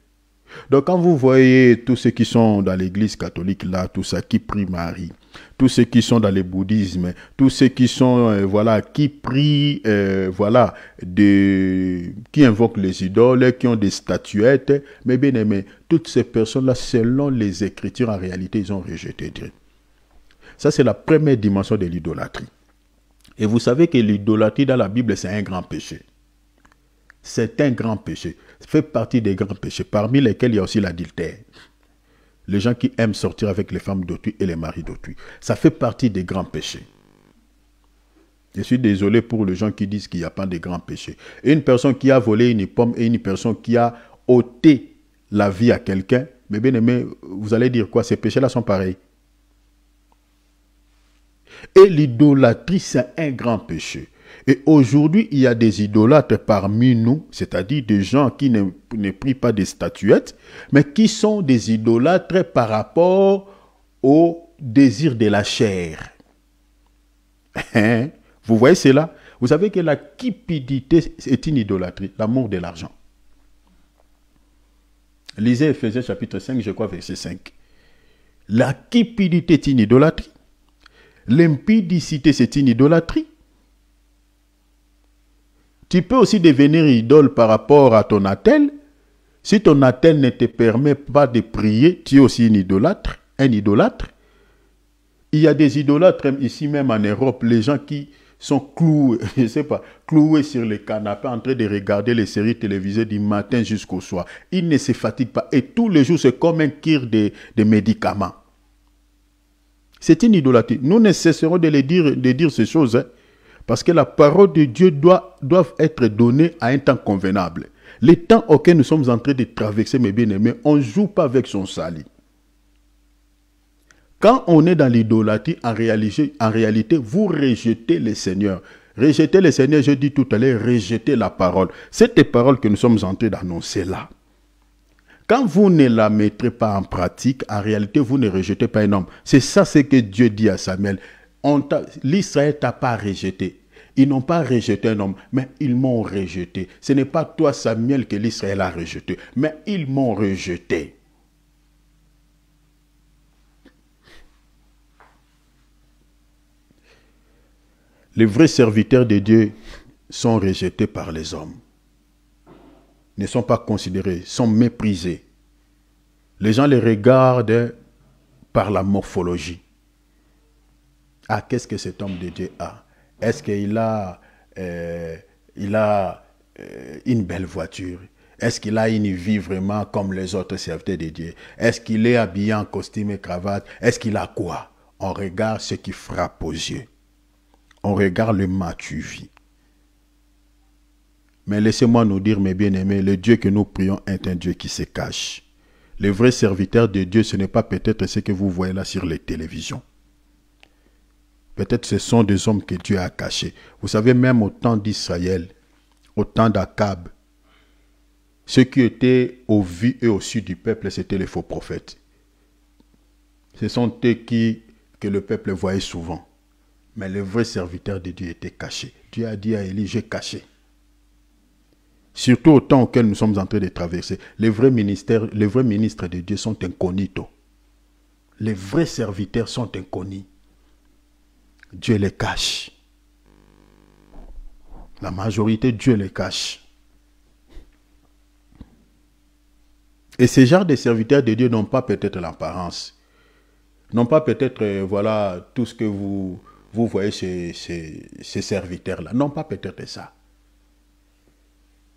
Donc quand vous voyez tous ceux qui sont dans l'église catholique là, tout ça, qui prient Marie, tous ceux qui sont dans le bouddhisme, tous ceux qui sont, qui prient, qui invoquent les idoles, qui ont des statuettes, mais bien aimé, toutes ces personnes-là, selon les Écritures, en réalité, ils ont rejeté Dieu. Ça, c'est la première dimension de l'idolâtrie. Et vous savez que l'idolâtrie dans la Bible, c'est un grand péché. C'est un grand péché. Ça fait partie des grands péchés, parmi lesquels il y a aussi l'adultère. Les gens qui aiment sortir avec les femmes d'autrui et les maris d'autrui. Ça fait partie des grands péchés. Je suis désolé pour les gens qui disent qu'il n'y a pas de grands péchés. Une personne qui a volé une pomme et une personne qui a ôté la vie à quelqu'un, mais bien aimé, vous allez dire quoi? Ces péchés-là sont pareils. Et l'idolâtrie, c'est un grand péché. Et aujourd'hui, il y a des idolâtres parmi nous, c'est-à-dire des gens qui ne prient pas des statuettes, mais qui sont des idolâtres par rapport au désir de la chair. Hein? Vous voyez cela? Vous savez que la cupidité est une idolâtrie, l'amour de l'argent. Lisez Ephésiens chapitre 5, je crois, verset 5. La cupidité est une idolâtrie. L'impudicité, c'est une idolâtrie. Tu peux aussi devenir idole par rapport à ton autel. Si ton autel ne te permet pas de prier, tu es aussi une idolâtre, un idolâtre. Il y a des idolâtres ici même en Europe, les gens qui sont cloués, je ne sais pas, cloués sur les canapés en train de regarder les séries télévisées du matin jusqu'au soir. Ils ne se fatiguent pas et tous les jours c'est comme un kir de médicaments. C'est une idolâtrie. Nous ne cesserons de dire ces choses, hein, parce que la parole de Dieu doit être donnée à un temps convenable. Les temps auxquels nous sommes en train de traverser, mes bien-aimés, on ne joue pas avec son salut. Quand on est dans l'idolâtrie, en réalité, vous rejetez le Seigneur. Rejetez le Seigneur, je dis tout à l'heure, rejetez la parole. Cette parole que nous sommes en train d'annoncer là. Quand vous ne la mettrez pas en pratique, en réalité, vous ne rejetez pas un homme. C'est ça ce que Dieu dit à Samuel. L'Israël t'a pas rejeté. Ils n'ont pas rejeté un homme, mais ils m'ont rejeté. Ce n'est pas toi, Samuel, que l'Israël a rejeté, mais ils m'ont rejeté. Les vrais serviteurs de Dieu sont rejetés par les hommes. Ne sont pas considérés, sont méprisés. Les gens les regardent par la morphologie. Ah, qu'est-ce que cet homme de Dieu a? Est-ce qu'il a, une belle voiture? Est-ce qu'il a une vie vraiment comme les autres serviteurs de Dieu? Est-ce qu'il est habillé en costume et cravate? Est-ce qu'il a quoi? On regarde ce qui frappe aux yeux. On regarde le matu-vie. Mais laissez-moi nous dire, mes bien-aimés, le Dieu que nous prions est un Dieu qui se cache. Les vrais serviteurs de Dieu, ce n'est pas peut-être ce que vous voyez là sur les télévisions. Peut-être ce sont des hommes que Dieu a cachés. Vous savez, même au temps d'Israël, au temps d'Akab, ceux qui étaient au vu et au sud du peuple, c'était les faux prophètes. Ce sont eux que le peuple voyait souvent. Mais les vrais serviteurs de Dieu étaient cachés. Dieu a dit à Élie, j'ai caché. Surtout au temps auquel nous sommes en train de traverser, les vrais ministres de Dieu sont incognito. Les vrais serviteurs sont inconnus. Dieu les cache. La majorité, Dieu les cache. Et ces genres de serviteurs de Dieu n'ont pas peut-être l'apparence. N'ont pas peut-être, voilà, tout ce que vous voyez chez ces serviteurs-là. Non, pas peut-être ça.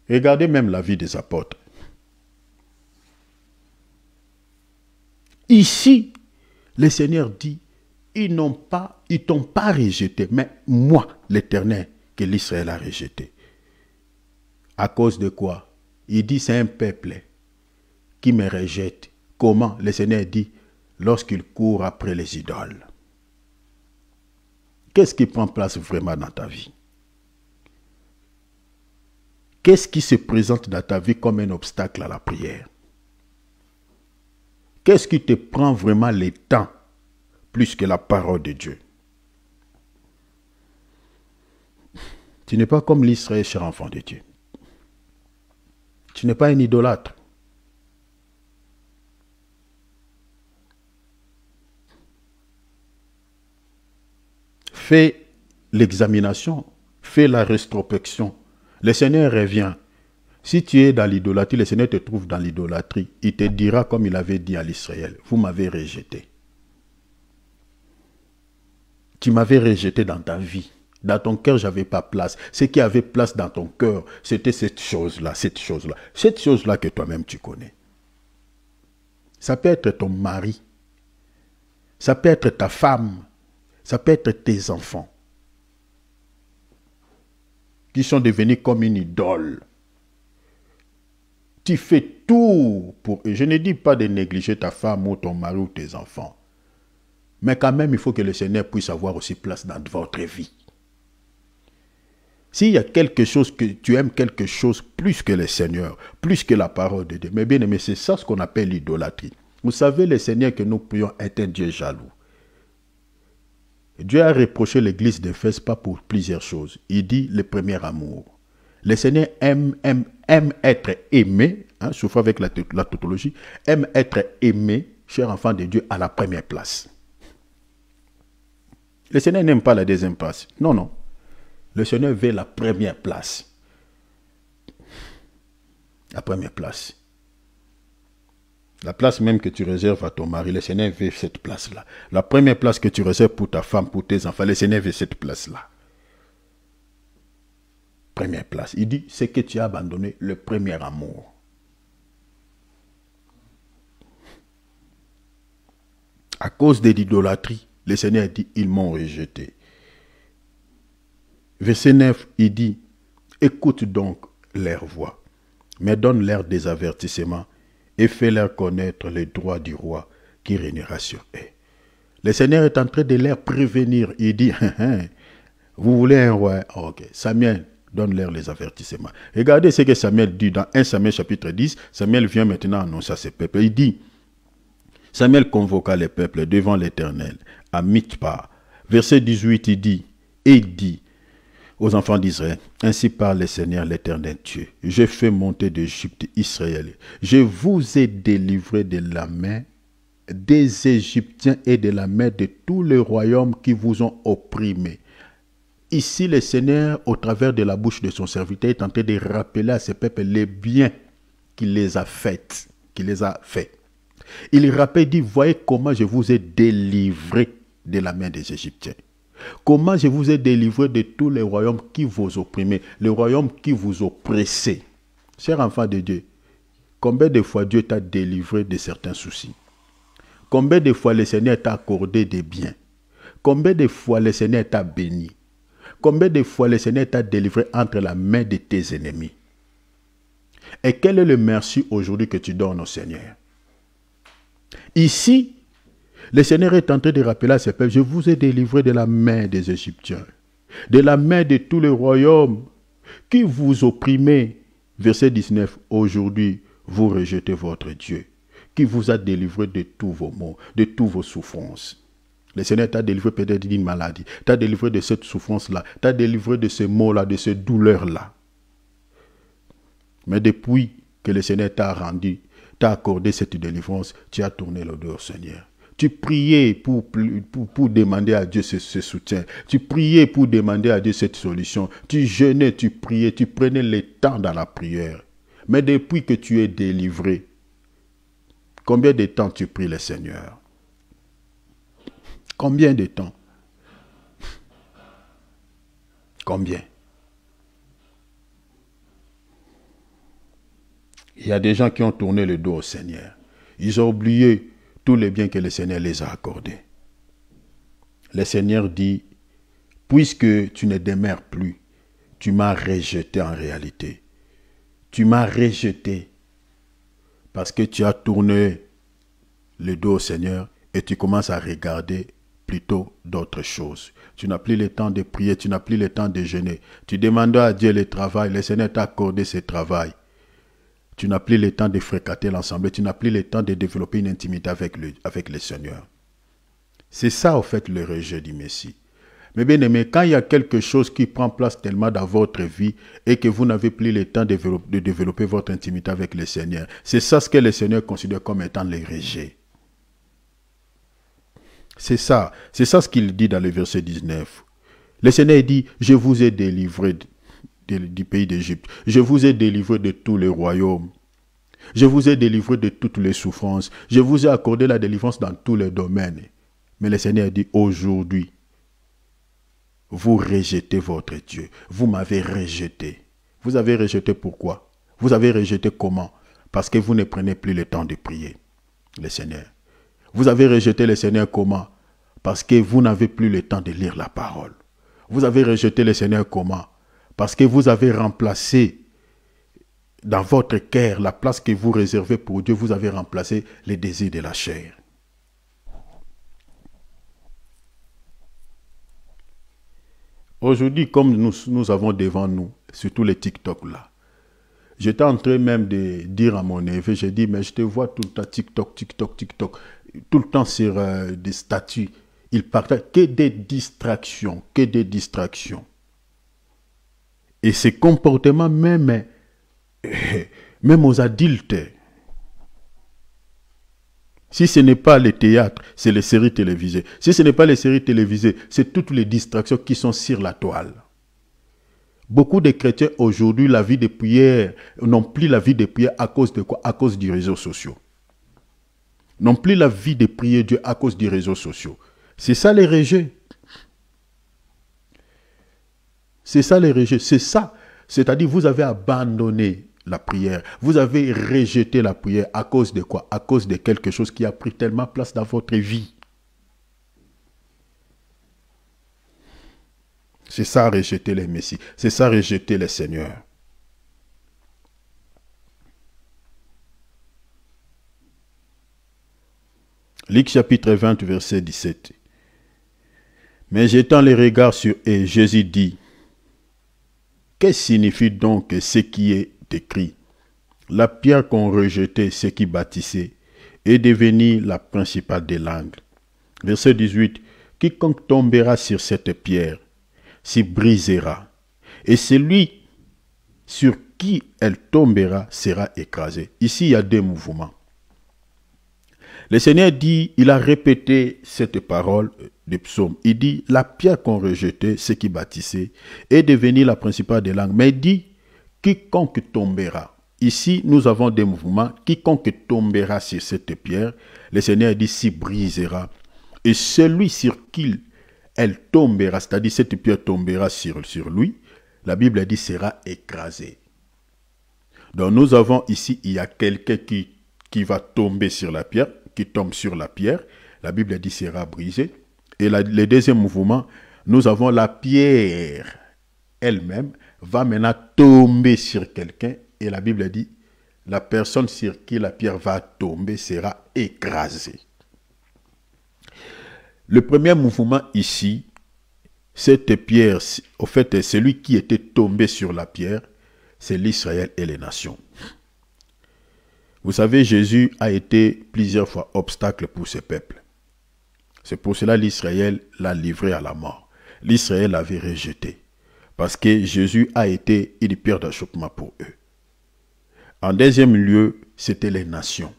Regardez même la vie des apôtres. Ici, le Seigneur dit, ils t'ont pas rejeté, mais moi, l'Éternel, que l'Israël a rejeté. À cause de quoi? Il dit, c'est un peuple qui me rejette. Comment? Le Seigneur dit, lorsqu'il court après les idoles. Qu'est-ce qui prend place vraiment dans ta vie? Qu'est-ce qui se présente dans ta vie comme un obstacle à la prière? Qu'est-ce qui te prend vraiment le temps plus que la parole de Dieu? Tu n'es pas comme l'Israël, cher enfant de Dieu. Tu n'es pas un idolâtre. Fais l'examination, fais la rétrospection. Le Seigneur revient. Si tu es dans l'idolâtrie, le Seigneur te trouve dans l'idolâtrie. Il te dira comme il avait dit à l'Israël, vous m'avez rejeté. Tu m'avais rejeté dans ta vie. Dans ton cœur, je n'avais pas place. Ce qui avait place dans ton cœur, c'était cette chose-là, cette chose-là. Cette chose-là que toi-même tu connais. Ça peut être ton mari. Ça peut être ta femme. Ça peut être tes enfants. Qui sont devenus comme une idole. Tu fais tout pour eux. Je ne dis pas de négliger ta femme ou ton mari ou tes enfants. Mais quand même, il faut que le Seigneur puisse avoir aussi place dans votre vie. S'il y a quelque chose que tu aimes, quelque chose plus que le Seigneur, plus que la parole de Dieu, mais bien aimé, c'est ça ce qu'on appelle l'idolâtrie. Vous savez, le Seigneur que nous prions est un Dieu jaloux. Dieu a reproché l'église d'Éphèse pas pour plusieurs choses. Il dit le premier amour. Le Seigneur aime être aimé, hein, sauf avec la tautologie, aime être aimé, cher enfant de Dieu, à la première place. Le Seigneur n'aime pas la deuxième place. Non, non. Le Seigneur veut la première place. La première place. La place même que tu réserves à ton mari, le Seigneur veut cette place-là. La première place que tu réserves pour ta femme, pour tes enfants, le Seigneur veut cette place-là. Première place. Il dit, c'est que tu as abandonné le premier amour. À cause de l'idolâtrie, le Seigneur dit, ils m'ont rejeté. Verset 9, il dit, écoute donc leur voix, mais donne-leur des avertissements et fais-leur connaître les droits du roi qui régnera sur eux. Le Seigneur est en train de leur prévenir. Il dit, vous voulez un roi? Ok, Samuel, donne-leur les avertissements. Regardez ce que Samuel dit dans 1 Samuel chapitre 10. Samuel vient maintenant annoncer à ses peuples. Il dit, Samuel convoqua les peuples devant l'Éternel à Mithpa. Verset 18, il dit, et il dit aux enfants d'Israël, ainsi parle le Seigneur l'Éternel Dieu. J'ai fait monter d'Égypte Israël. Je vous ai délivré de la main des Égyptiens et de la main de tous les royaumes qui vous ont opprimés. Ici, le Seigneur, au travers de la bouche de son serviteur, est en train de rappeler à ses peuples les biens qu'il les a faits. Il rappelle, il dit, voyez comment je vous ai délivré de la main des Égyptiens. Comment je vous ai délivré de tous les royaumes qui vous opprimaient, les royaumes qui vous oppressaient. Cher enfant de Dieu, combien de fois Dieu t'a délivré de certains soucis? Combien de fois le Seigneur t'a accordé des biens? Combien de fois le Seigneur t'a béni? Combien de fois le Seigneur t'a délivré entre la main de tes ennemis? Et quel est le merci aujourd'hui que tu donnes au Seigneur? Ici, le Seigneur est en train de rappeler à ses peuples, je vous ai délivré de la main des Égyptiens, de la main de tous les royaumes qui vous opprimaient. Verset 19, aujourd'hui, vous rejetez votre Dieu, qui vous a délivré de tous vos maux, de toutes vos souffrances. Le Seigneur t'a délivré peut-être d'une maladie, t'a délivré de cette souffrance-là, t'a délivré de ces maux-là, de ces douleurs-là. Mais depuis que le Seigneur t'a accordé cette délivrance, tu as tourné le dos au Seigneur. Tu priais pour demander à Dieu ce soutien. Tu priais pour demander à Dieu cette solution. Tu jeûnais, tu priais, tu prenais le temps dans la prière. Mais depuis que tu es délivré, combien de temps tu pries le Seigneur? Combien de temps? Combien? Il y a des gens qui ont tourné le dos au Seigneur. Ils ont oublié tous les biens que le Seigneur les a accordés. Le Seigneur dit, puisque tu ne demeures plus, tu m'as rejeté en réalité. Tu m'as rejeté parce que tu as tourné le dos au Seigneur et tu commences à regarder plutôt d'autres choses. Tu n'as plus le temps de prier, tu n'as plus le temps de jeûner. Tu demandes à Dieu le travail, le Seigneur t'a accordé ce travail. Tu n'as plus le temps de fréquenter l'ensemble, tu n'as plus le temps de développer une intimité avec le Seigneur. C'est ça, au fait, le rejet du Messie. Mais bien aimé, quand il y a quelque chose qui prend place tellement dans votre vie et que vous n'avez plus le temps de développer votre intimité avec le Seigneur, c'est ça ce que le Seigneur considère comme étant le rejet. C'est ça ce qu'il dit dans le verset 19. Le Seigneur dit, je vous ai délivré du pays d'Égypte. Je vous ai délivré de tous les royaumes. Je vous ai délivré de toutes les souffrances. Je vous ai accordé la délivrance dans tous les domaines. Mais le Seigneur dit, aujourd'hui, vous rejetez votre Dieu. Vous m'avez rejeté. Vous avez rejeté pourquoi? Vous avez rejeté comment? Parce que vous ne prenez plus le temps de prier le Seigneur. Vous avez rejeté le Seigneur comment? Parce que vous n'avez plus le temps de lire la parole. Vous avez rejeté le Seigneur comment? Parce que vous avez remplacé dans votre cœur la place que vous réservez pour Dieu, vous avez remplacé les désirs de la chair. Aujourd'hui, comme nous avons devant nous, surtout les TikTok là, j'étais en train même de dire à mon neveu, j'ai dit, mais je te vois tout le temps TikTok, TikTok, TikTok, tout le temps sur des statuts. Il partage que des distractions, que des distractions. Et ces comportements même, même aux adultes, si ce n'est pas les théâtres, c'est les séries télévisées. Si ce n'est pas les séries télévisées, c'est toutes les distractions qui sont sur la toile. Beaucoup de chrétiens aujourd'hui, la vie de prière, n'ont plus la vie de prière à cause de quoi? À cause des réseaux sociaux. N'ont plus la vie de prier Dieu à cause des réseaux sociaux. C'est ça les rejets. C'est ça les rejets. C'est ça. C'est-à-dire vous avez abandonné la prière. Vous avez rejeté la prière à cause de quoi? À cause de quelque chose qui a pris tellement place dans votre vie. C'est ça rejeter les messies. C'est ça rejeter les seigneurs. Luc chapitre 20, verset 17. Mais jetant les regards sur eux, Jésus dit, que signifie donc ce qui est écrit? La pierre qu'ont rejeté ceux qui bâtissaient est devenue la principale des langues. Verset 18. Quiconque tombera sur cette pierre s'y brisera, et celui sur qui elle tombera sera écrasé. Ici, il y a deux mouvements. Le Seigneur dit, il a répété cette parole du psaume. Il dit, la pierre qu'ont rejeté ceux qui bâtissaient est devenue la principale des langues. Mais il dit, quiconque tombera. Ici, nous avons des mouvements. Quiconque tombera sur cette pierre, le Seigneur dit, s'y brisera. Et celui sur qui elle tombera, c'est-à-dire cette pierre tombera sur lui, la Bible dit, sera écrasé. Donc nous avons ici, il y a quelqu'un qui va tomber sur la pierre, qui tombe sur la pierre, la Bible dit sera brisé. Et le deuxième mouvement, nous avons la pierre elle-même va maintenant tomber sur quelqu'un et la Bible dit la personne sur qui la pierre va tomber sera écrasée. Le premier mouvement ici, cette pierre, au fait, celui qui était tombé sur la pierre, c'est l'Israël et les nations. Vous savez, Jésus a été plusieurs fois obstacle pour ce peuple. C'est pour cela l'Israël l'a livré à la mort. L'Israël l'avait rejeté. Parce que Jésus a été une pierre d'achoppement pour eux. En deuxième lieu, c'était les nations.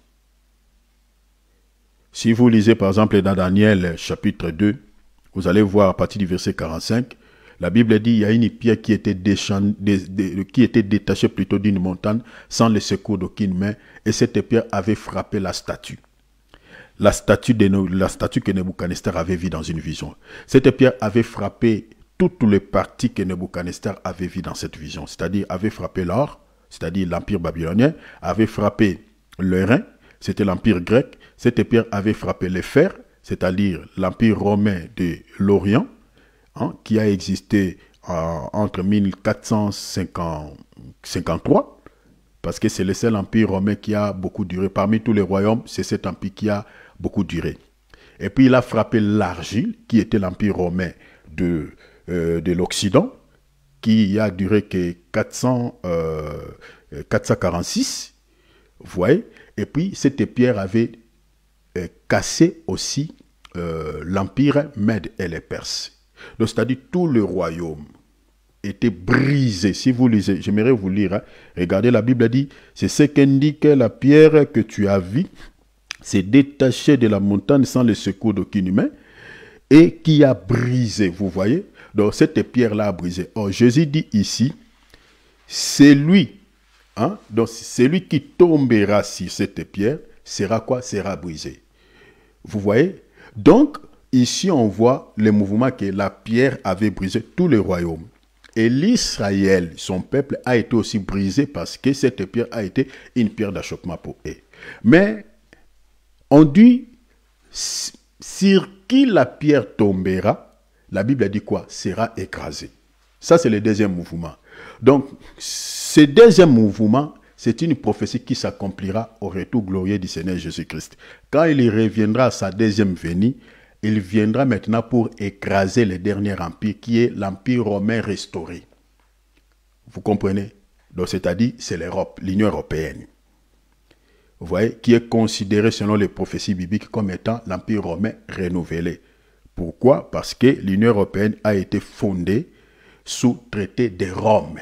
Si vous lisez par exemple dans Daniel chapitre 2, vous allez voir à partir du verset 45, la Bible dit qu'il y a une pierre qui était détachée plutôt d'une montagne sans le secours d'aucune main et cette pierre avait frappé la statue. La statue que Nebuchadnezzar avait vue dans une vision. Cette pierre avait frappé toutes les parties que Nebuchadnezzar avait vues dans cette vision. C'est-à-dire avait frappé l'or, c'est-à-dire l'empire babylonien, avait frappé le Rhin, c'était l'empire grec. Cette pierre avait frappé les fers, c'est-à-dire l'empire romain de l'Orient, qui a existé entre 1453, parce que c'est le seul empire romain qui a beaucoup duré. Parmi tous les royaumes, c'est cet empire qui a beaucoup duré. Et puis il a frappé l'argile, qui était l'empire romain de l'Occident, qui a duré que 446, vous voyez. Et puis cette pierre avait cassé aussi l'empire Mède et les Perses. Donc, c'est-à-dire tout le royaume était brisé. Si vous lisez, j'aimerais vous lire, regardez, la Bible dit, c'est ce qu'indique la pierre que tu as vue, c'est détaché de la montagne sans le secours d'aucune main, et qui a brisé, vous voyez. Donc cette pierre-là a brisé. Or, Jésus dit ici, c'est lui, donc celui qui tombera sur cette pierre, sera quoi? Sera brisé. Vous voyez? Donc, ici, on voit le mouvement que la pierre avait brisé tous les royaumes. Et l'Israël, son peuple, a été aussi brisé parce que cette pierre a été une pierre d'achoppement pour eux. Mais, on dit, sur qui la pierre tombera, la Bible dit quoi? Sera écrasé. Ça, c'est le deuxième mouvement. Donc, ce deuxième mouvement, c'est une prophétie qui s'accomplira au retour glorieux du Seigneur Jésus-Christ. Quand il reviendra à sa deuxième venue, il viendra maintenant pour écraser le dernier empire, qui est l'empire romain restauré. Vous comprenez? Donc, c'est-à-dire, c'est l'Europe, l'Union européenne. Vous voyez, qui est considéré selon les prophéties bibliques comme étant l'empire romain renouvelé. Pourquoi? Parce que l'Union européenne a été fondée sous traité de Rome.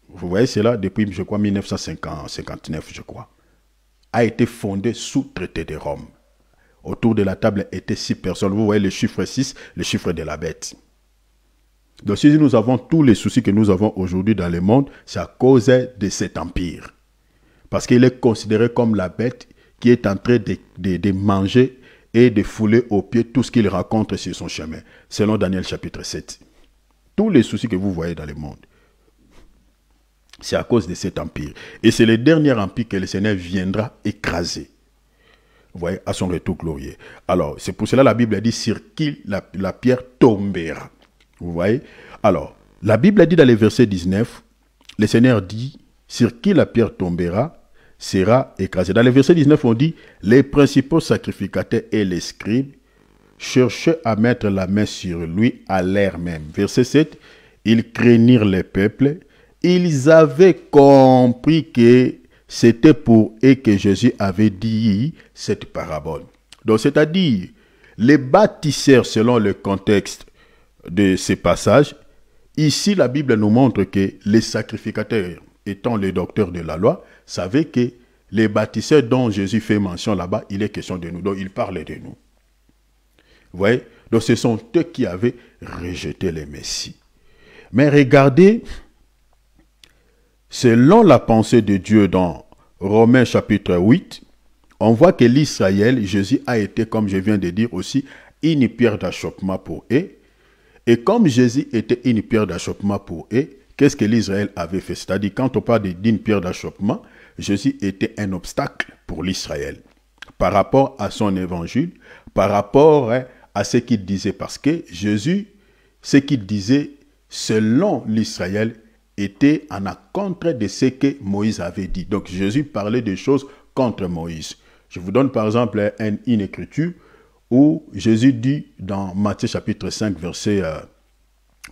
Vous voyez cela depuis, je crois, 1959, je crois. A été fondée sous traité de Rome. Autour de la table étaient 6 personnes. Vous voyez le chiffre 6, le chiffre de la bête. Donc si nous avons tous les soucis que nous avons aujourd'hui dans le monde, c'est à cause de cet empire. Parce qu'il est considéré comme la bête qui est en train de manger et de fouler aux pieds tout ce qu'il rencontre sur son chemin, selon Daniel chapitre 7. Tous les soucis que vous voyez dans le monde, c'est à cause de cet empire. Et c'est le dernier empire que le Seigneur viendra écraser. Vous voyez, à son retour glorieux. Alors, c'est pour cela que la Bible dit sur qui la pierre tombera. Vous voyez? Alors, la Bible dit dans le verset 19, le Seigneur dit, sur qui la pierre tombera, sera écrasé. Dans le verset 19, on dit, les principaux sacrificateurs et les scribes cherchaient à mettre la main sur lui à l'air même. Verset 7, ils craignirent les peuples. Ils avaient compris que c'était pour eux que Jésus avait dit cette parabole. Donc, c'est-à-dire, les bâtisseurs, selon le contexte de ces passages, ici, la Bible nous montre que les sacrificateurs, étant les docteurs de la loi, savaient que les bâtisseurs dont Jésus fait mention là-bas, il est question de nous. Donc, il parlait de nous. Vous voyez? Donc, ce sont eux qui avaient rejeté le Messie. Mais regardez, selon la pensée de Dieu dans Romains chapitre 8, on voit que l'Israël, Jésus a été, comme je viens de dire aussi, une pierre d'achoppement pour eux. Et comme Jésus était une pierre d'achoppement pour eux, qu'est-ce que l'Israël avait fait? C'est-à-dire, quand on parle d'une pierre d'achoppement, Jésus était un obstacle pour l'Israël par rapport à son évangile, par rapport à ce qu'il disait. Parce que Jésus, ce qu'il disait, selon l'Israël, était en contre de ce que Moïse avait dit. Donc Jésus parlait des choses contre Moïse. Je vous donne par exemple une écriture où Jésus dit dans Matthieu chapitre 5 verset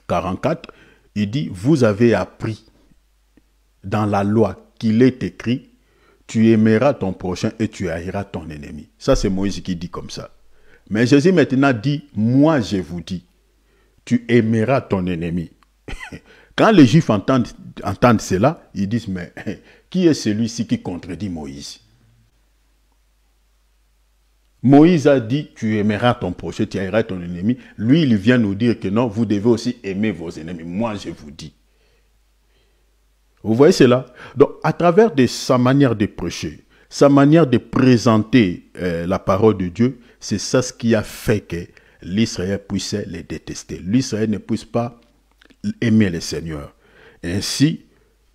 44, il dit, vous avez appris dans la loi qu'il est écrit, tu aimeras ton prochain et tu haïras ton ennemi. Ça c'est Moïse qui dit comme ça. Mais Jésus maintenant dit, moi je vous dis, tu aimeras ton ennemi. Quand les Juifs entendent cela, ils disent, mais qui est celui-ci qui contredit Moïse? Moïse a dit, tu aimeras ton prochain, tu haïras ton ennemi. Lui, il vient nous dire que non, vous devez aussi aimer vos ennemis. Moi, je vous dis. Vous voyez cela? Donc, à travers sa manière de prêcher, sa manière de présenter la parole de Dieu, c'est ça ce qui a fait que l'Israël puisse les détester. L'Israël ne puisse pas aimer le Seigneur. Ainsi,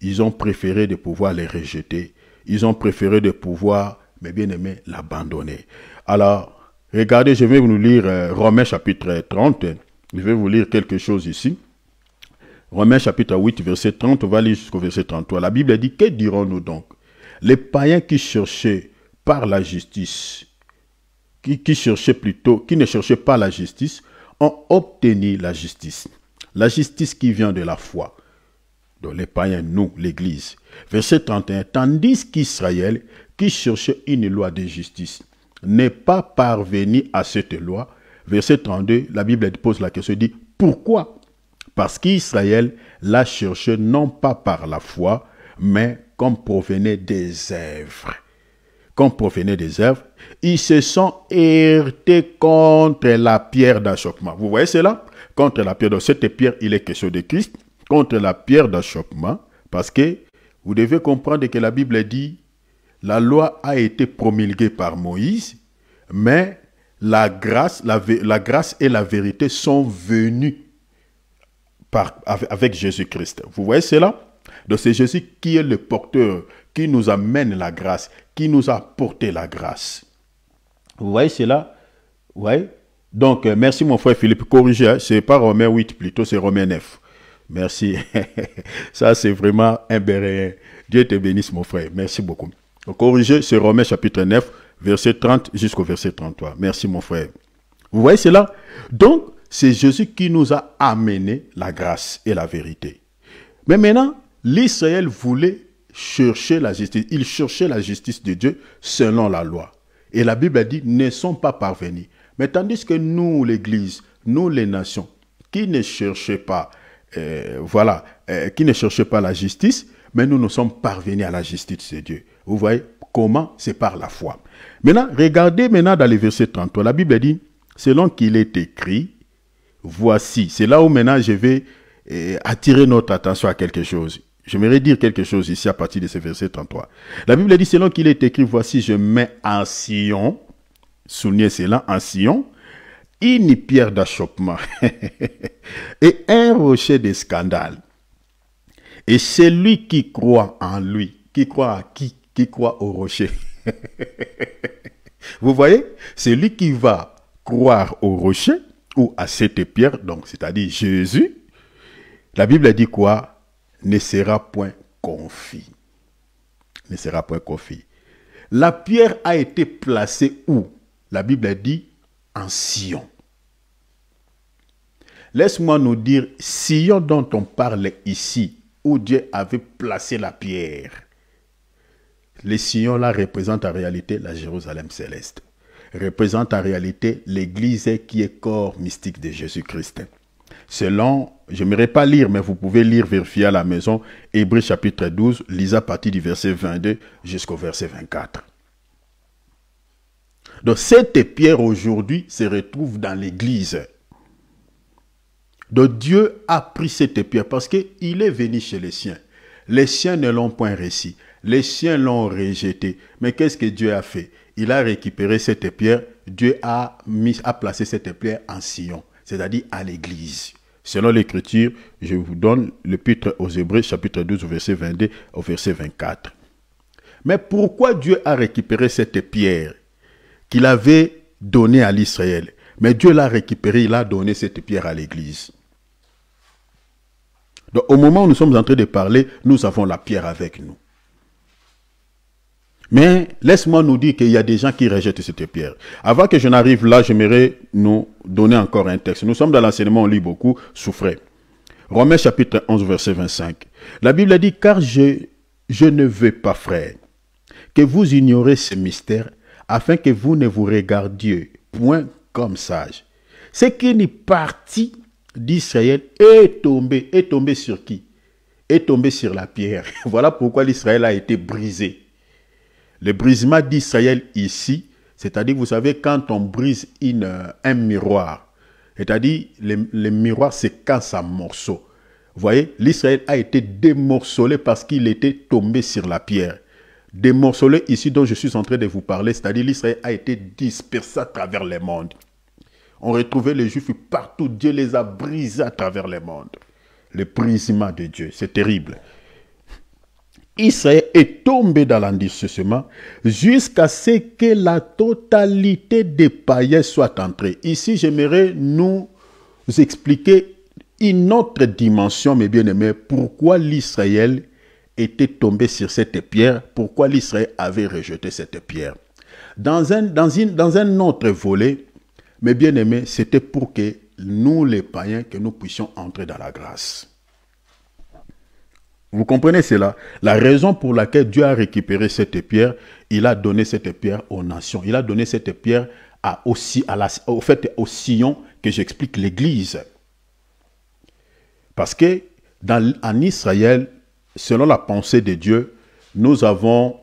ils ont préféré de pouvoir les rejeter. Ils ont préféré de pouvoir, mais bien aimé, l'abandonner. Alors, regardez, je vais vous lire Romains chapitre 30. Je vais vous lire quelque chose ici. Romains chapitre 8, verset 30, on va lire jusqu'au verset 33. La Bible dit, que dirons-nous donc? Les païens qui cherchaient par la justice, qui ne cherchaient pas la justice, ont obtenu la justice. La justice qui vient de la foi. Donc les païens, nous, l'Église. Verset 31. Tandis qu'Israël, qui cherchait une loi de justice, n'est pas parvenu à cette loi. Verset 32, la Bible pose la question, dit, pourquoi? Parce qu'Israël l'a cherché non pas par la foi, mais comme provenait des œuvres. Comme provenait des œuvres, ils se sont heurtés contre la pierre d'achoppement. Vous voyez cela? Contre la pierre. Donc cette pierre, il est question de Christ. Contre la pierre d'achoppement. Parce que vous devez comprendre que la Bible dit, la loi a été promulguée par Moïse, mais la grâce et la vérité sont venues avec Jésus-Christ. Vous voyez cela? Donc c'est Jésus qui est le porteur, qui nous amène la grâce, qui nous a porté la grâce. Vous voyez cela? Oui. Donc, merci mon frère Philippe. Corrigez, hein? C'est pas Romains 8 plutôt, c'est Romains 9. Merci. Ça, c'est vraiment un béréen. Dieu te bénisse mon frère. Merci beaucoup. Donc, corrigez, c'est Romains chapitre 9, verset 30 jusqu'au verset 33. Merci mon frère. Vous voyez cela? Donc, c'est Jésus qui nous a amené la grâce et la vérité. Mais maintenant, l'Israël voulait chercher la justice. Il cherchait la justice de Dieu selon la loi. Et la Bible a dit, ne sont pas parvenus. Mais tandis que nous, l'Église, nous, les nations, qui ne cherchaient pas, qui ne cherchaient pas la justice, mais nous sommes parvenus à la justice de Dieu. Vous voyez comment? C'est par la foi. Maintenant, regardez maintenant dans le verset 33. La Bible dit, selon qu'il est écrit, voici. C'est là où maintenant je vais attirer notre attention à quelque chose. J'aimerais dire quelque chose ici à partir de ce verset 33. La Bible dit, selon qu'il est écrit, voici, je mets en Sion, soulignez cela, en Sion, une pierre d'achoppement et un rocher de scandale. Et celui qui croit en lui, qui croit à qui? Qui croit au rocher. Vous voyez? Celui qui va croire au rocher ou à cette pierre, donc c'est-à-dire Jésus, la Bible dit quoi? Ne sera point confit. Ne sera point confit. La pierre a été placée où? La Bible dit en Sion. Laisse-moi nous dire, Sion dont on parle ici, où Dieu avait placé la pierre. Les Sion là représentent en réalité la Jérusalem céleste. Représente en réalité l'église qui est corps mystique de Jésus-Christ. Selon, je n'aimerais pas lire, mais vous pouvez lire, vérifier à la maison, Hébreux chapitre 12, lisez à partir du verset 22 jusqu'au verset 24. Donc cette pierre aujourd'hui se retrouve dans l'église. Donc Dieu a pris cette pierre parce qu'il est venu chez les siens. Les siens ne l'ont point reçu. Les siens l'ont rejeté. Mais qu'est-ce que Dieu a fait? Il a récupéré cette pierre. Dieu a placé cette pierre en Sion, c'est-à-dire à l'église. Selon l'Écriture, je vous donne l'Épître aux Hébreux, chapitre 12, verset 22 au verset 24. Mais pourquoi Dieu a récupéré cette pierre qu'il avait donnée à l'Israël? Mais Dieu l'a récupérée, il a donné cette pierre à l'église. Donc au moment où nous sommes en train de parler, nous avons la pierre avec nous. Mais laisse-moi nous dire qu'il y a des gens qui rejettent cette pierre. Avant que je n'arrive là, j'aimerais nous donner encore un texte. Nous sommes dans l'enseignement, on lit beaucoup, souffrez. Romains chapitre 11, verset 25. La Bible dit, car je ne veux pas, frère, que vous ignorez ce mystère, afin que vous ne vous regardiez point comme sages. C'est qu'une partie d'Israël est tombée sur qui? Est tombée sur la pierre. Voilà pourquoi l'Israël a été brisé. Le brisement d'Israël ici, c'est-à-dire, vous savez, quand on brise un miroir, c'est-à-dire, le miroir se casse en morceaux. Vous voyez, l'Israël a été démorcelé parce qu'il était tombé sur la pierre. Démorcelé ici dont je suis en train de vous parler, c'est-à-dire, l'Israël a été dispersé à travers le monde. On retrouvait les Juifs partout, Dieu les a brisés à travers le monde. Le brisement de Dieu, c'est terrible. Israël est tombé dans l'endurcissement jusqu'à ce que la totalité des païens soit entrée. Ici, j'aimerais nous expliquer une autre dimension, mes bien-aimés, pourquoi l'Israël était tombé sur cette pierre, pourquoi l'Israël avait rejeté cette pierre. Dans un autre volet, mes bien-aimés, c'était pour que nous, les païens, que nous puissions entrer dans la grâce. Vous comprenez cela? La raison pour laquelle Dieu a récupéré cette pierre, il a donné cette pierre aux nations. Il a donné cette pierre au sillon que j'explique l'église. Parce que en Israël, selon la pensée de Dieu, nous avons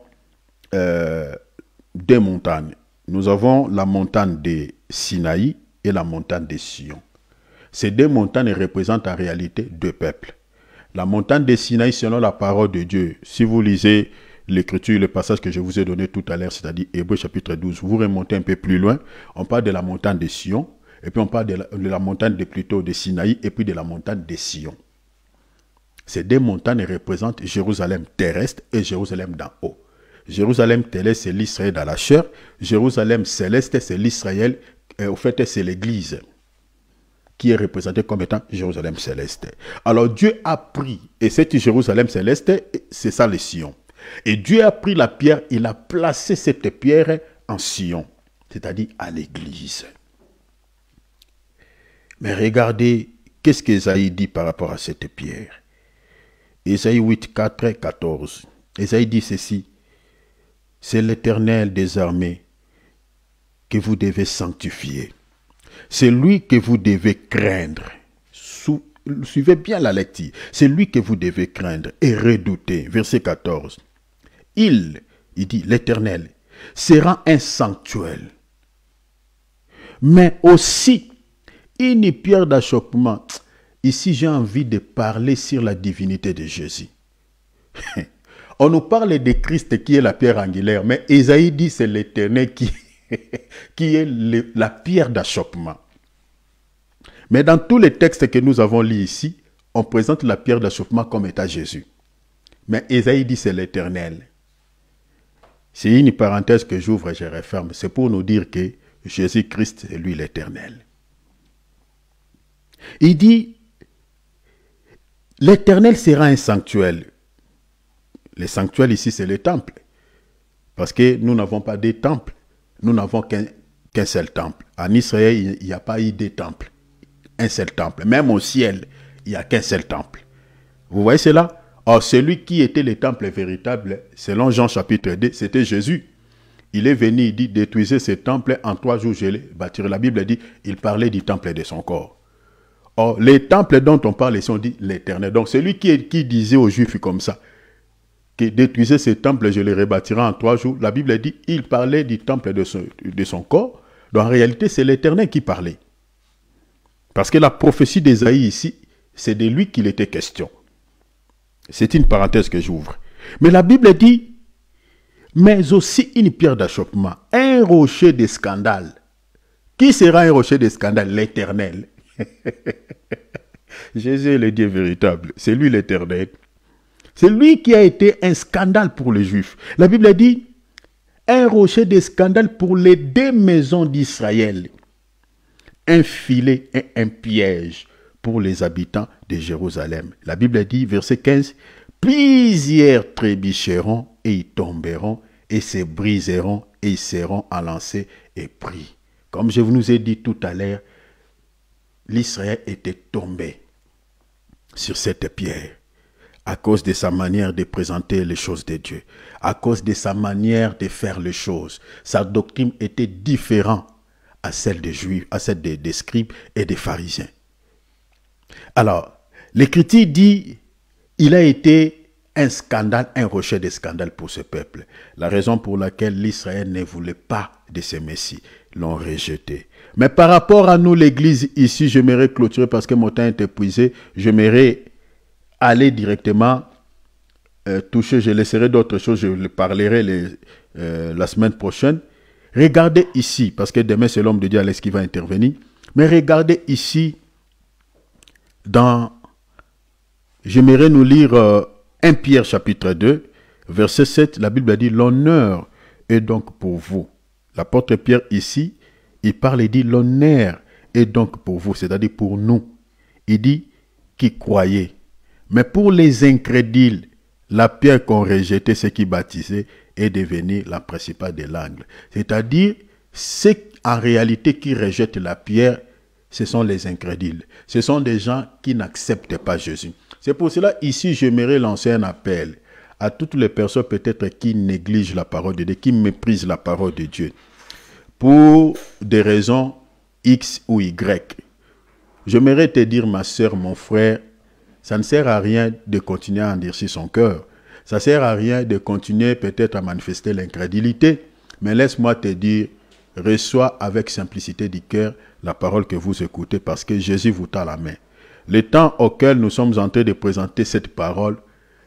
deux montagnes. Nous avons la montagne de Sinaï et la montagne de Sion. Ces deux montagnes représentent en réalité deux peuples. La montagne de Sinaï, selon la parole de Dieu, si vous lisez l'écriture, le passage que je vous ai donné tout à l'heure, c'est-à-dire Hébreux chapitre 12, vous remontez un peu plus loin, on parle de la montagne de Sion, et puis on parle de la montagne plutôt de Sinaï, et puis de la montagne de Sion. Ces deux montagnes représentent Jérusalem terrestre et Jérusalem d'en haut. Jérusalem terrestre, c'est l'Israël dans la chair. Jérusalem céleste, c'est l'Israël, au fait, c'est l'Église, qui est représentée comme étant Jérusalem céleste. Alors Dieu a pris, et cette Jérusalem céleste, c'est ça le Sion. Et Dieu a pris la pierre, il a placé cette pierre en Sion, c'est-à-dire à l'Église. Mais regardez, qu'est-ce qu'Ésaïe dit par rapport à cette pierre? Ésaïe 8, 4, 14. Ésaïe dit ceci: c'est l'Éternel des armées que vous devez sanctifier. C'est lui que vous devez craindre. Suivez bien la lecture. C'est lui que vous devez craindre et redouter. Verset 14. Il dit, l'Éternel, sera un sanctuaire, mais aussi une pierre d'achoppement. Ici, j'ai envie de parler sur la divinité de Jésus. On nous parle de Christ qui est la pierre angulaire, mais Ésaïe dit c'est l'Éternel qui est la pierre d'achoppement. Mais dans tous les textes que nous avons lus ici, on présente la pierre d'achoppement comme étant Jésus. Mais Ésaïe dit c'est l'Éternel. C'est une parenthèse que j'ouvre et je referme. C'est pour nous dire que Jésus-Christ est lui l'Éternel. Il dit, l'Éternel sera un sanctuaire. Le sanctuaire ici, c'est le temple. Parce que nous n'avons pas de temple. Nous n'avons qu'un seul temple. En Israël, il n'y a pas eu de temple. Un seul temple. Même au ciel, il n'y a qu'un seul temple. Vous voyez cela? Or, celui qui était le temple véritable, selon Jean chapitre 2, c'était Jésus. Il est venu, il dit, détruisez ce temple, en 3 jours je l'ai bâti. La Bible dit, il parlait du temple de son corps. Or, les temples dont on parle ici, on dit l'Éternel. Donc, celui qui disait aux Juifs comme ça, que détruisez ce temple, je le rebâtirai en 3 jours. La Bible dit, il parlait du temple de son corps. Donc, en réalité, c'est l'Éternel qui parlait. Parce que la prophétie d'Ésaïe ici, c'est de lui qu'il était question. C'est une parenthèse que j'ouvre. Mais la Bible dit, mais aussi une pierre d'achoppement, un rocher de scandale. Qui sera un rocher de scandale? L'Éternel. Jésus est le Dieu véritable. C'est lui l'Éternel. C'est lui qui a été un scandale pour les Juifs. La Bible dit, un rocher de scandale pour les 2 maisons d'Israël. Un filet et un piège pour les habitants de Jérusalem. La Bible dit, verset 15, plusieurs trébucheront et ils tomberont et se briseront et ils seront enlancés et pris. Comme je vous ai dit tout à l'heure, l'Israël était tombé sur cette pierre à cause de sa manière de présenter les choses de Dieu, à cause de sa manière de faire les choses. Sa doctrine était différente à celle des Juifs, à celle des scribes et des pharisiens. Alors, l'Écriture dit, il a été un scandale, un rocher de scandale pour ce peuple. La raison pour laquelle l'Israël ne voulait pas de ce Messie, l'ont rejeté. Mais par rapport à nous, l'Église, ici, j'aimerais clôturer parce que mon temps est épuisé. J'aimerais aller directement toucher, je laisserai d'autres choses, je le parlerai la semaine prochaine. Regardez ici, parce que demain c'est l'homme de Dieu Alex qui va intervenir, mais regardez ici, j'aimerais nous lire 1 Pierre chapitre 2, verset 7, la Bible dit, l'honneur est donc pour vous. L'apôtre Pierre ici, il parle et dit, l'honneur est donc pour vous, c'est-à-dire pour nous. Il dit, qui croyez. Mais pour les incrédules, la pierre qu'on rejetait, ceux qui baptisaient, est devenue la principale de l'angle. C'est-à-dire, ceux en réalité qui rejettent la pierre, ce sont les incrédules. Ce sont des gens qui n'acceptent pas Jésus. C'est pour cela, ici, j'aimerais lancer un appel à toutes les personnes peut-être qui négligent la parole de Dieu, qui méprisent la parole de Dieu, pour des raisons X ou Y. J'aimerais te dire, ma soeur, mon frère, ça ne sert à rien de continuer à endurcir son cœur. Ça ne sert à rien de continuer peut-être à manifester l'incrédulité. Mais laisse-moi te dire, reçois avec simplicité du cœur la parole que vous écoutez parce que Jésus vous tend la main. Le temps auquel nous sommes en train de présenter cette parole,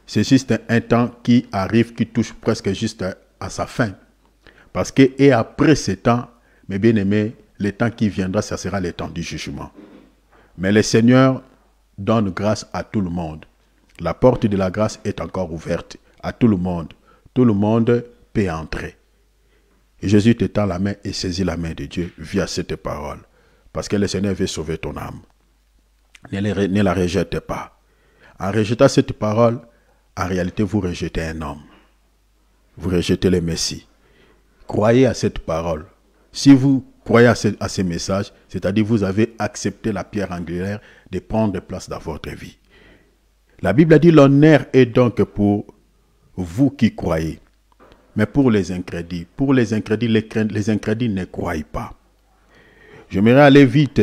c'est juste un temps qui arrive, qui touche presque juste à sa fin. Parce que, et après ce temps, mes bien-aimés, le temps qui viendra, ça sera le temps du jugement. Mais le Seigneur donne grâce à tout le monde. La porte de la grâce est encore ouverte à tout le monde. Tout le monde peut entrer. Et Jésus te tend la main et saisit la main de Dieu via cette parole. Parce que le Seigneur veut sauver ton âme. Ne la rejette pas. En rejetant cette parole, en réalité, vous rejetez un homme. Vous rejetez le Messie. croyez à cette parole. Si vous croyez à ces messages, c'est-à-dire vous avez accepté la pierre angulaire de prendre place dans votre vie. La Bible a dit l'honneur est donc pour vous qui croyez. Mais pour les incrédules, les incrédules ne croient pas. J'aimerais aller vite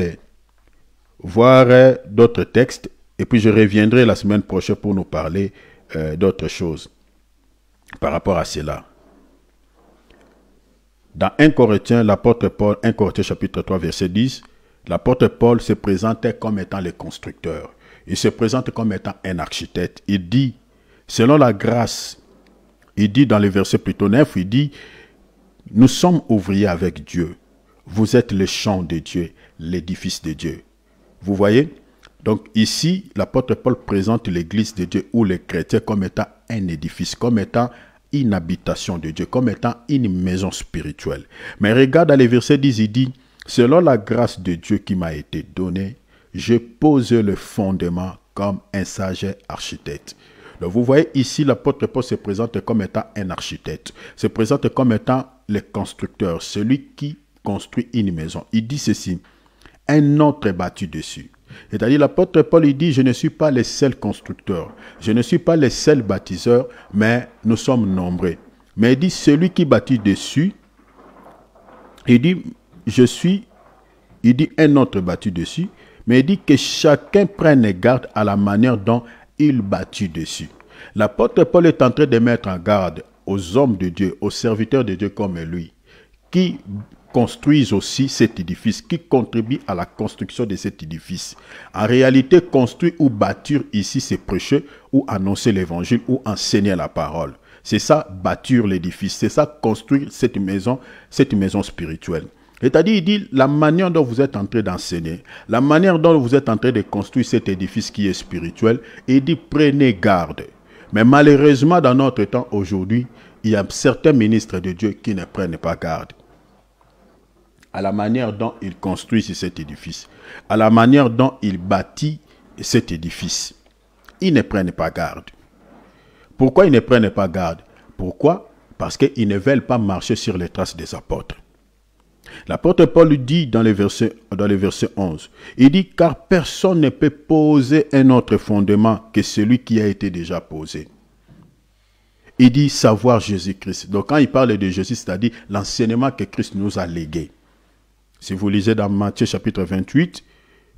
voir d'autres textes et puis je reviendrai la semaine prochaine pour nous parler d'autres choses par rapport à cela. Dans 1 Corinthiens, l'apôtre Paul, 1 Corinthiens chapitre 3 verset 10, l'apôtre Paul se présentait comme étant le constructeur. Il se présente comme étant un architecte. Il dit, selon la grâce, il dit dans le verset plutôt 9, il dit, nous sommes ouvriers avec Dieu. Vous êtes le champ de Dieu, l'édifice de Dieu. Vous voyez? Donc ici, l'apôtre Paul présente l'église de Dieu ou les chrétiens comme étant un édifice, comme étant une habitation de Dieu, comme étant une maison spirituelle. Mais regarde dans les versets 10, il dit, selon la grâce de Dieu qui m'a été donnée, j'ai posé le fondement comme un sage architecte. Donc vous voyez ici, l'apôtre Paul se présente comme étant un architecte, se présente comme étant le constructeur, celui qui construit une maison. Il dit ceci, un autre est bâti dessus. C'est-à-dire l'apôtre Paul, il dit, je ne suis pas le seul constructeur, je ne suis pas le seul bâtisseur, mais nous sommes nombreux. Mais il dit, celui qui bâtit dessus, il dit, il dit un autre bâti dessus, mais il dit que chacun prenne garde à la manière dont il bâtit dessus. L'apôtre Paul est en train de mettre en garde aux hommes de Dieu, aux serviteurs de Dieu comme lui, qui construisent aussi cet édifice, qui contribuent à la construction de cet édifice. En réalité, construire ou bâtir ici, c'est prêcher ou annoncer l'évangile ou enseigner la parole. C'est ça, bâtir l'édifice. C'est ça, construire cette maison spirituelle. C'est-à-dire, il dit, la manière dont vous êtes en train d'enseigner, la manière dont vous êtes en train de construire cet édifice qui est spirituel, il dit, prenez garde. Mais malheureusement, dans notre temps aujourd'hui, il y a certains ministres de Dieu qui ne prennent pas garde à la manière dont ils construisent cet édifice, à la manière dont ils bâtissent cet édifice. Ils ne prennent pas garde. Pourquoi ils ne prennent pas garde? Pourquoi? Parce qu'ils ne veulent pas marcher sur les traces des apôtres. L'apôtre Paul dit dans le verset 11, il dit, car personne ne peut poser un autre fondement que celui qui a été déjà posé. Il dit savoir Jésus-Christ. Donc quand il parle de Jésus, c'est-à-dire l'enseignement que Christ nous a légué. Si vous lisez dans Matthieu chapitre 28,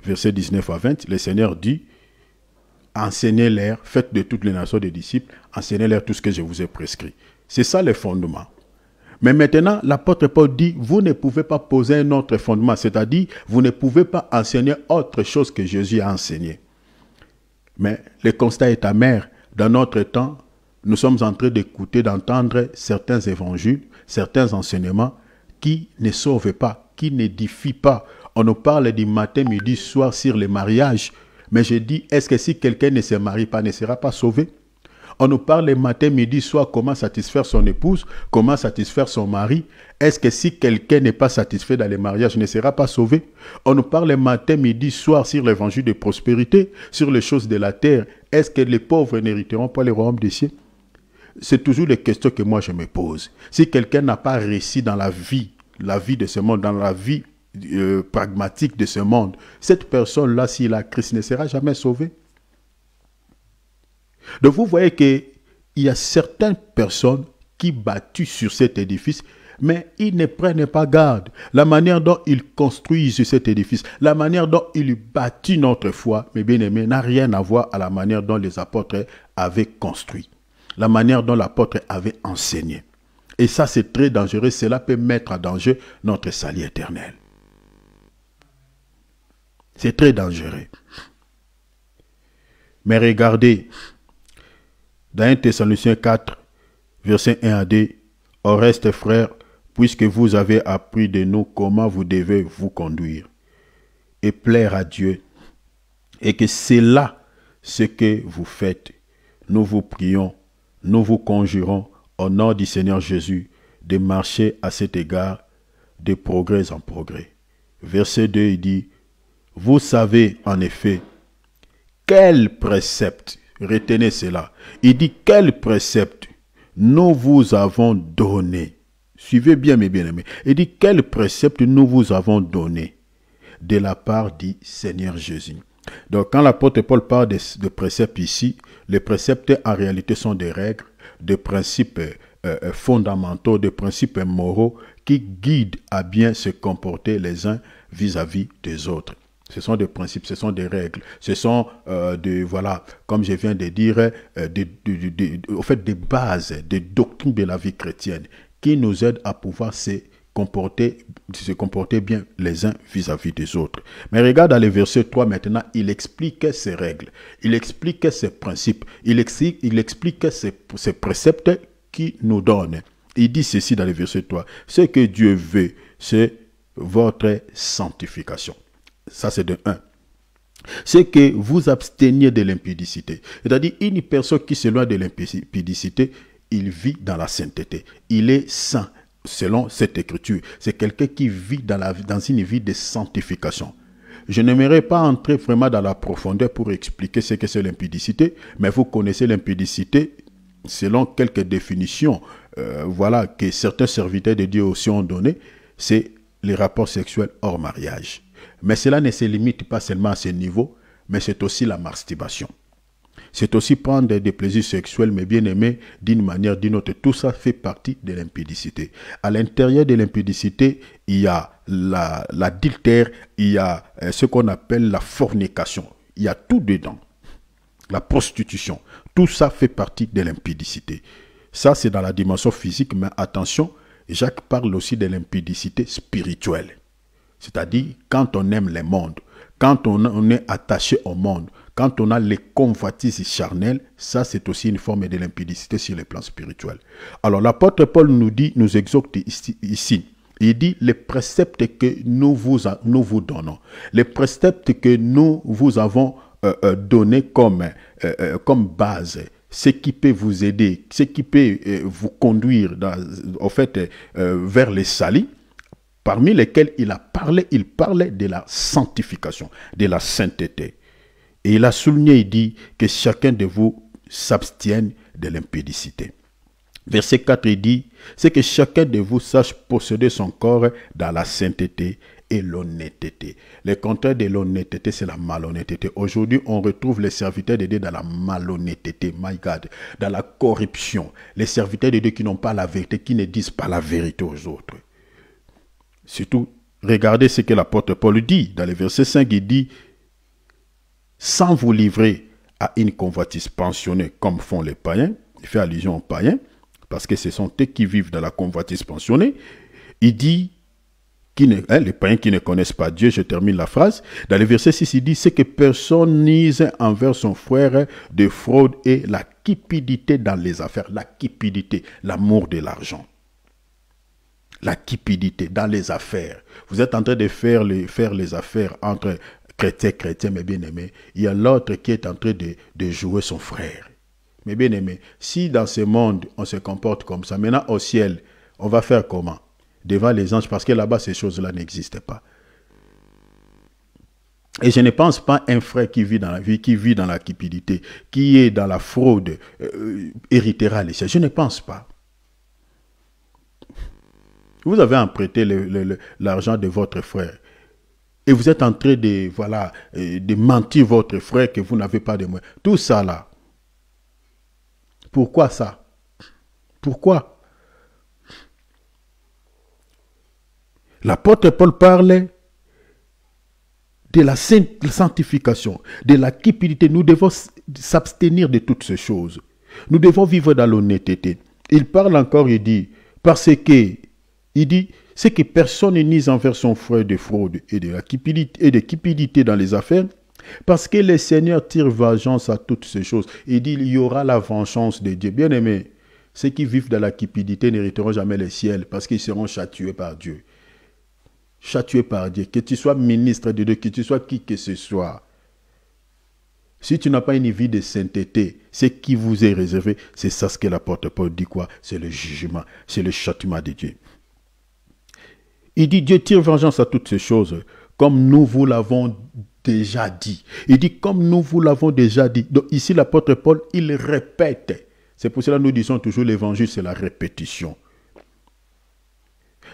verset 19 à 20, le Seigneur dit, enseignez-leur, faites de toutes les nations des disciples, enseignez-leur tout ce que je vous ai prescrit. C'est ça le fondement. Mais maintenant, l'apôtre Paul dit, vous ne pouvez pas poser un autre fondement, c'est-à-dire, vous ne pouvez pas enseigner autre chose que Jésus a enseigné. Mais le constat est amer. Dans notre temps, nous sommes en train d'écouter, d'entendre certains évangiles, certains enseignements qui ne sauvent pas, qui n'édifient pas. On nous parle du matin, midi, soir sur le mariage. Mais je dis, est-ce que si quelqu'un ne se marie pas, ne sera pas sauvé? On nous parle le matin, midi, soir, comment satisfaire son épouse, comment satisfaire son mari. Est-ce que si quelqu'un n'est pas satisfait dans le mariage, ne sera pas sauvé? On nous parle le matin, midi, soir sur l'évangile de prospérité, sur les choses de la terre. Est-ce que les pauvres n'hériteront pas le royaume des cieux? C'est toujours les questions que moi je me pose. Si quelqu'un n'a pas réussi dans la vie de ce monde, dans la vie pragmatique de ce monde, cette personne-là, s'il a Christ, ne sera jamais sauvé. Donc vous voyez qu'il y a certaines personnes qui bâtissent sur cet édifice, mais ils ne prennent pas garde. La manière dont ils construisent cet édifice, la manière dont ils bâtissent notre foi, mes bien-aimés, n'a rien à voir à la manière dont les apôtres avaient construit, la manière dont l'apôtre avait enseigné. Et ça, c'est très dangereux. Cela peut mettre en danger notre salut éternel. C'est très dangereux. Mais regardez, dans 1 Thessaloniciens 4, versets 1 à 2, « Au reste, frères, puisque vous avez appris de nous comment vous devez vous conduire et plaire à Dieu, et que c'est là ce que vous faites, nous vous prions, nous vous conjurons, au nom du Seigneur Jésus, de marcher à cet égard de progrès en progrès. » Verset 2, il dit, « Vous savez en effet quel précepte, retenez cela, il dit quel précepte nous vous avons donné Suivez bien, mes bien-aimés. Il dit, quel précepte nous vous avons donné de la part du Seigneur Jésus. Donc, quand l'apôtre Paul parle de préceptes ici, les préceptes en réalité sont des règles, des principes fondamentaux, des principes moraux qui guident à bien se comporter les uns vis-à-vis des autres. Ce sont des principes, ce sont des règles, ce sont voilà, comme je viens de dire, au fait, des bases, des doctrines de la vie chrétienne qui nous aident à pouvoir se comporter bien les uns vis-à-vis des autres. Mais regarde dans le verset 3 maintenant, il explique ces règles, il explique ces principes, il explique ces préceptes qu'il nous donne. Il dit ceci dans le verset 3, ce que Dieu veut, c'est votre sanctification. Ça c'est de 1. C'est que vous absteniez de l'impudicité. C'est-à-dire, une personne qui s'éloigne de l'impudicité, il vit dans la sainteté. Il est saint. Selon cette écriture, c'est quelqu'un qui vit dans une vie de sanctification. Je n'aimerais pas entrer vraiment dans la profondeur pour expliquer ce que c'est l'impudicité, mais vous connaissez l'impudicité selon quelques définitions voilà, que certains serviteurs de Dieu aussi ont donné, c'est les rapports sexuels hors mariage. Mais cela ne se limite pas seulement à ce niveau, mais c'est aussi la masturbation. C'est aussi prendre des plaisirs sexuels, mais bien aimés, d'une manière ou d'une autre. Tout ça fait partie de l'impudicité. À l'intérieur de l'impudicité, il y a l'adultère, il y a ce qu'on appelle la fornication. Il y a tout dedans. La prostitution. Tout ça fait partie de l'impudicité. Ça, c'est dans la dimension physique, mais attention, Jacques parle aussi de l'impudicité spirituelle. C'est-à-dire, quand on aime le monde, quand on est attaché au monde, quand on a les convoitises charnelles, ça c'est aussi une forme de l'impudicité sur le plan spirituel. Alors l'apôtre Paul nous exhorte ici. Il dit les préceptes que nous vous donnons, les préceptes que nous vous avons donnés comme base, ce qui peut vous aider, ce qui peut vous conduire vers les salis, parmi lesquels il parlait de la sanctification, de la sainteté. Et il a souligné, il dit que chacun de vous s'abstienne de l'impudicité. Verset 4, il dit, c'est que chacun de vous sache posséder son corps dans la sainteté et l'honnêteté. Le contraire de l'honnêteté, c'est la malhonnêteté. Aujourd'hui, on retrouve les serviteurs de Dieu dans la malhonnêteté, my God, dans la corruption. Les serviteurs de Dieu qui n'ont pas la vérité, qui ne disent pas la vérité aux autres. Surtout, regardez ce que l'apôtre Paul dit. Dans le verset 5, il dit, sans vous livrer à une convoitise pensionnée comme font les païens, il fait allusion aux païens, parce que ce sont eux qui vivent dans la convoitise pensionnée. Il dit, les païens qui ne connaissent pas Dieu, je termine la phrase, dans le verset 6, il dit, c'est que personne n'use envers son frère de fraude et la cupidité dans les affaires, la cupidité, l'amour de l'argent. La cupidité dans les affaires. Vous êtes en train de faire les affaires entre chrétiens, mes bien-aimés. Il y a l'autre qui est en train de jouer son frère. Mes bien-aimés, si dans ce monde, on se comporte comme ça, maintenant au ciel, on va faire comment? Devant les anges, parce que là-bas, ces choses-là n'existent pas. Et je ne pense pas un frère qui vit dans la vie, qui vit dans la cupidité, qui est dans la fraude, héritera les cieux. Je ne pense pas. Vous avez emprunté l'argent de votre frère. Et vous êtes en train de mentir votre frère que vous n'avez pas de moyens. Tout ça là. Pourquoi ça? Pourquoi? L'apôtre Paul parlait de la sanctification, de la cupidité. Nous devons s'abstenir de toutes ces choses. Nous devons vivre dans l'honnêteté. Il parle encore, il dit, parce que, il dit, c'est que personne n'ise envers son frère de fraude et de cupidité dans les affaires, parce que le Seigneur tire vengeance à toutes ces choses. Il dit, il y aura la vengeance de Dieu. Bien aimé, ceux qui vivent dans la cupidité n'hériteront jamais le ciel, parce qu'ils seront châtiés par Dieu. Châtiés par Dieu. Que tu sois ministre de Dieu, que tu sois qui que ce soit. Si tu n'as pas une vie de sainteté, ce qui vous est réservé, c'est ça ce que l'apôtre Paul dit quoi? C'est le jugement, c'est le châtiment de Dieu. Il dit, Dieu tire vengeance à toutes ces choses, comme nous vous l'avons déjà dit. Il dit, comme nous vous l'avons déjà dit. Donc ici, l'apôtre Paul, il répète. C'est pour cela que nous disons toujours l'évangile, c'est la répétition.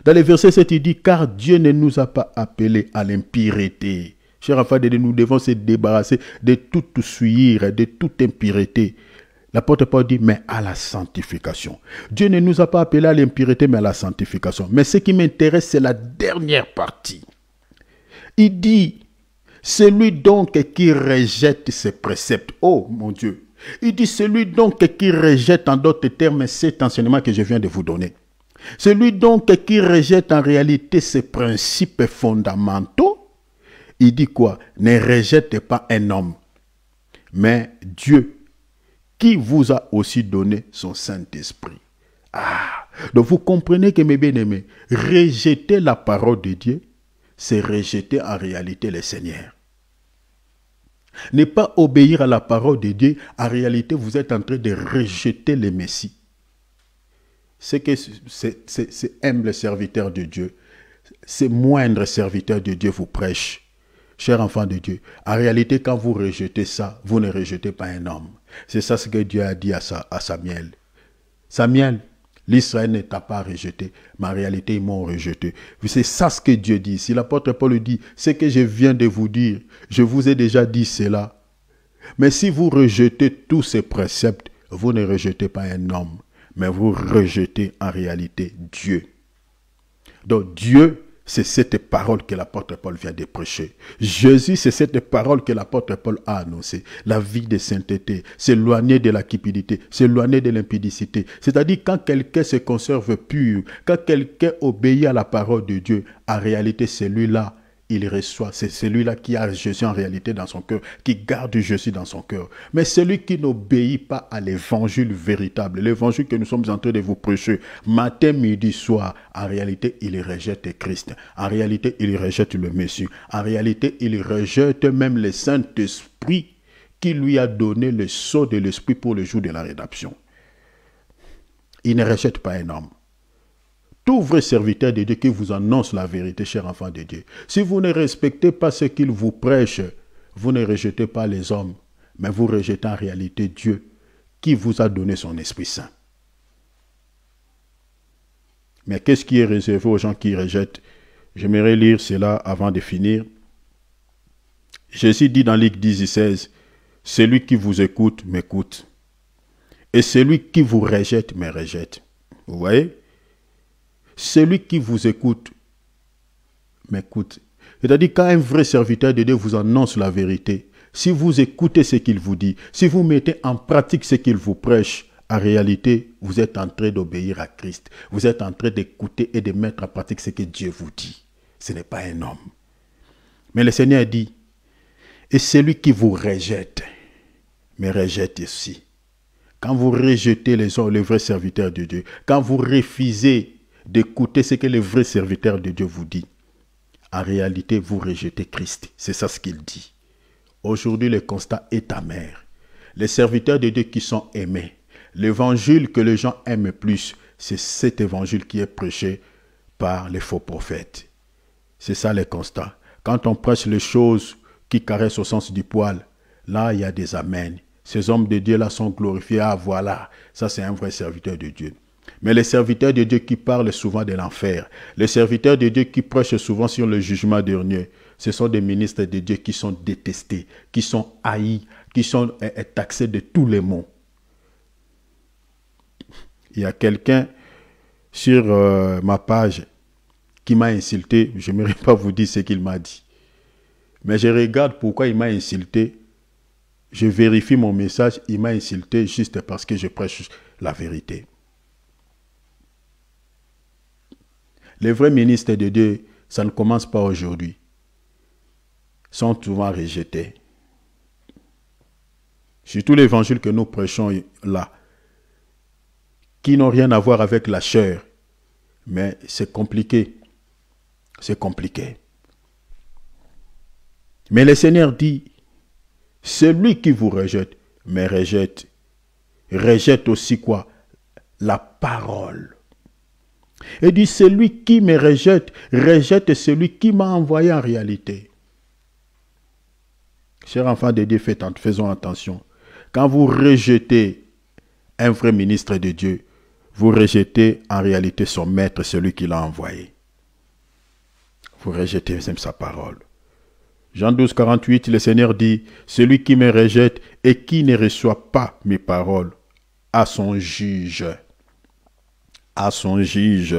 Dans le verset 7, il dit, car Dieu ne nous a pas appelés à l'impureté. Chers enfants de Dieu, nous devons se débarrasser de toute souillure, de toute impureté. L'apôtre Paul dit, mais à la sanctification. Dieu ne nous a pas appelés à l'impureté, mais à la sanctification. Mais ce qui m'intéresse, c'est la dernière partie. Il dit, celui donc qui rejette ses préceptes. Oh mon Dieu. Il dit, celui donc qui rejette, en d'autres termes, cet enseignement que je viens de vous donner. Celui donc qui rejette en réalité ces principes fondamentaux, il dit quoi? Ne rejette pas un homme, mais Dieu qui vous a aussi donné son Saint-Esprit. Ah, donc vous comprenez que mes bien-aimés, rejeter la parole de Dieu, c'est rejeter en réalité le Seigneur. Ne pas obéir à la parole de Dieu, en réalité vous êtes en train de rejeter le Messie. C'est que c'est humble serviteur de Dieu, c'est moindre serviteur de Dieu vous prêche. Chers enfants de Dieu, en réalité, quand vous rejetez ça, vous ne rejetez pas un homme. C'est ça ce que Dieu a dit à Samuel. Samuel, l'Israël ne t'a pas rejeté, mais en réalité, ils m'ont rejeté. C'est ça ce que Dieu dit. Si l'apôtre Paul dit, c'est que je viens de vous dire, je vous ai déjà dit cela. Mais si vous rejetez tous ces préceptes, vous ne rejetez pas un homme, mais vous rejetez en réalité Dieu. Donc Dieu, c'est cette parole que l'apôtre Paul vient de prêcher. Jésus, c'est cette parole que l'apôtre Paul a annoncée. La vie de sainteté, s'éloigner de la cupidité, s'éloigner de l'impudicité. C'est-à-dire quand quelqu'un se conserve pur, quand quelqu'un obéit à la parole de Dieu, en réalité, celui-là, il reçoit. C'est celui-là qui a Jésus en réalité dans son cœur, qui garde Jésus dans son cœur. Mais celui qui n'obéit pas à l'évangile véritable, l'évangile que nous sommes en train de vous prêcher, matin, midi, soir, en réalité, il rejette Christ. En réalité, il rejette le Messie. En réalité, il rejette même le Saint-Esprit qui lui a donné le sceau de l'Esprit pour le jour de la rédemption. Il ne rejette pas un homme. Tout vrai serviteur de Dieu qui vous annonce la vérité, chers enfants de Dieu. Si vous ne respectez pas ce qu'il vous prêche, vous ne rejetez pas les hommes, mais vous rejetez en réalité Dieu qui vous a donné son Esprit Saint. Mais qu'est-ce qui est réservé aux gens qui rejettent? J'aimerais lire cela avant de finir. Jésus dit dans Luc 10:16, « Celui qui vous écoute m'écoute, et celui qui vous rejette me rejette. » Vous voyez? Celui qui vous écoute m'écoute. C'est-à-dire quand un vrai serviteur de Dieu vous annonce la vérité, si vous écoutez ce qu'il vous dit, si vous mettez en pratique ce qu'il vous prêche, en réalité, vous êtes en train d'obéir à Christ. Vous êtes en train d'écouter et de mettre en pratique ce que Dieu vous dit. Ce n'est pas un homme. Mais le Seigneur dit, et celui qui vous rejette, me rejette aussi. Quand vous rejetez les vrais serviteurs de Dieu, quand vous refusez d'écouter ce que le vrai serviteur de Dieu vous dit, en réalité, vous rejetez Christ. C'est ça ce qu'il dit. Aujourd'hui, le constat est amer. Les serviteurs de Dieu qui sont aimés, l'évangile que les gens aiment plus, c'est cet évangile qui est prêché par les faux prophètes. C'est ça le constat. Quand on prêche les choses qui caressent au sens du poil, là, il y a des amens. Ces hommes de Dieu-là sont glorifiés. Ah, voilà, ça c'est un vrai serviteur de Dieu. Mais les serviteurs de Dieu qui parlent souvent de l'enfer, les serviteurs de Dieu qui prêchent souvent sur le jugement dernier, ce sont des ministres de Dieu qui sont détestés, qui sont haïs, qui sont taxés de tous les maux. Il y a quelqu'un sur ma page qui m'a insulté. Je n'aimerais pas vous dire ce qu'il m'a dit. Mais je regarde pourquoi il m'a insulté. Je vérifie mon message. Il m'a insulté juste parce que je prêche la vérité. Les vrais ministres de Dieu, ça ne commence pas aujourd'hui. Sont souvent rejetés. Surtout l'évangile que nous prêchons là, qui n'ont rien à voir avec la chair. Mais c'est compliqué. C'est compliqué. Mais le Seigneur dit, celui qui vous rejette, me rejette. Rejette aussi quoi? La parole. Et dit, celui qui me rejette, rejette celui qui m'a envoyé en réalité. Chers enfants de Dieu, faisons attention. Quand vous rejetez un vrai ministre de Dieu, vous rejetez en réalité son maître, celui qui l'a envoyé. Vous rejetez même sa parole. Jean 12, 48, le Seigneur dit, « Celui qui me rejette et qui ne reçoit pas mes paroles, à son juge. » À son juge.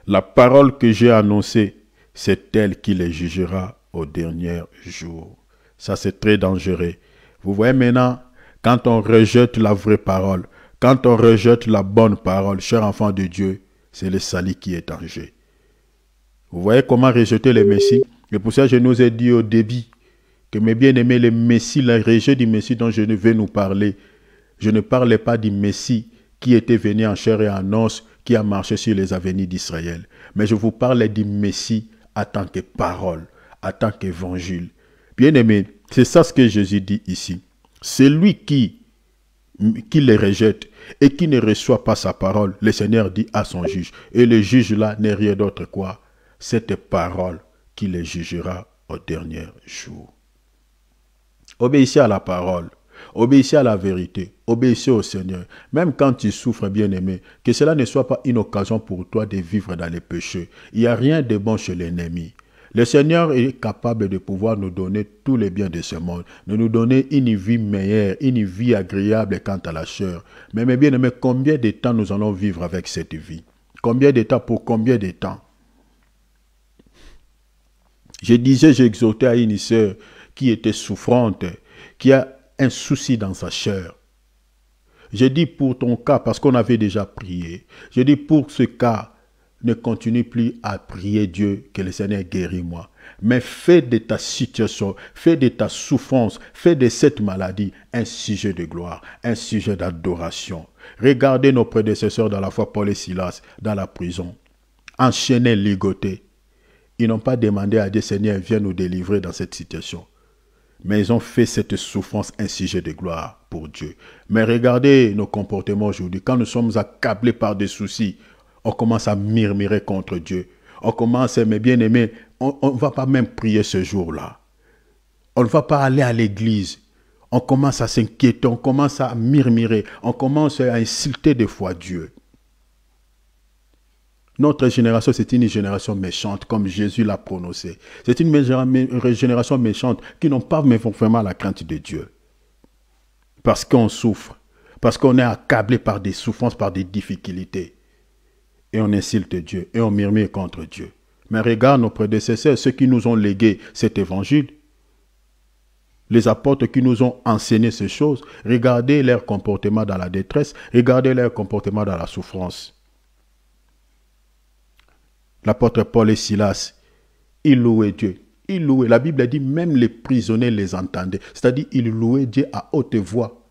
La parole que j'ai annoncée, c'est elle qui les jugera au dernier jour. Ça, c'est très dangereux. Vous voyez maintenant, quand on rejette la vraie parole, quand on rejette la bonne parole, cher enfant de Dieu, c'est le salut qui est en jeu. Vous voyez comment rejeter le Messie? Et pour ça, je nous ai dit au début que mes bien-aimés, le Messie, le rejet du Messie dont je vais nous parler, je ne parlais pas du Messie qui était venu en chair et en os, qui a marché sur les avenues d'Israël. Mais je vous parle du Messie en tant que parole, en tant qu'évangile. Bien-aimés, c'est ça ce que Jésus dit ici. Celui qui les rejette et qui ne reçoit pas sa parole, le Seigneur dit à son juge. Et le juge là n'est rien d'autre quoi? Cette parole qui les jugera au dernier jour. Obéissez à la parole. Obéissez à la vérité, obéissez au Seigneur. Même quand tu souffres, bien-aimé, que cela ne soit pas une occasion pour toi de vivre dans les péchés. Il n'y a rien de bon chez l'ennemi. Le Seigneur est capable de pouvoir nous donner tous les biens de ce monde, de nous donner une vie meilleure, une vie agréable quant à la chair. Mais mes bien-aimés, combien de temps nous allons vivre avec cette vie? Combien de temps? Pour combien de temps? J'exhortais à une sœur qui était souffrante, qui a un souci dans sa chair. Je dis pour ton cas, parce qu'on avait déjà prié. Je dis pour ce cas, ne continue plus à prier Dieu que le Seigneur guérit moi. Mais fais de ta situation, fais de ta souffrance, fais de cette maladie un sujet de gloire, un sujet d'adoration. Regardez nos prédécesseurs dans la foi, Paul et Silas, dans la prison, enchaînés, ligotés. Ils n'ont pas demandé à Dieu, Seigneur, viens nous délivrer dans cette situation. Mais ils ont fait cette souffrance un sujet de gloire pour Dieu. Mais regardez nos comportements aujourd'hui. Quand nous sommes accablés par des soucis, on commence à murmurer contre Dieu. On commence, mes bien-aimés, on ne va pas même prier ce jour-là. On ne va pas aller à l'église. On commence à s'inquiéter, on commence à murmurer, on commence à insulter des fois Dieu. Notre génération, c'est une génération méchante, comme Jésus l'a prononcé. C'est une génération méchante qui n'ont pas vraiment la crainte de Dieu. Parce qu'on souffre, parce qu'on est accablé par des souffrances, par des difficultés. Et on insulte Dieu, et on murmure contre Dieu. Mais regarde nos prédécesseurs, ceux qui nous ont légué cet évangile, les apôtres qui nous ont enseigné ces choses, regardez leur comportement dans la détresse, regardez leur comportement dans la souffrance. L'apôtre Paul et Silas, ils louaient Dieu. Ils louaient. La Bible dit même les prisonniers les entendaient. C'est-à-dire ils louaient Dieu à haute voix.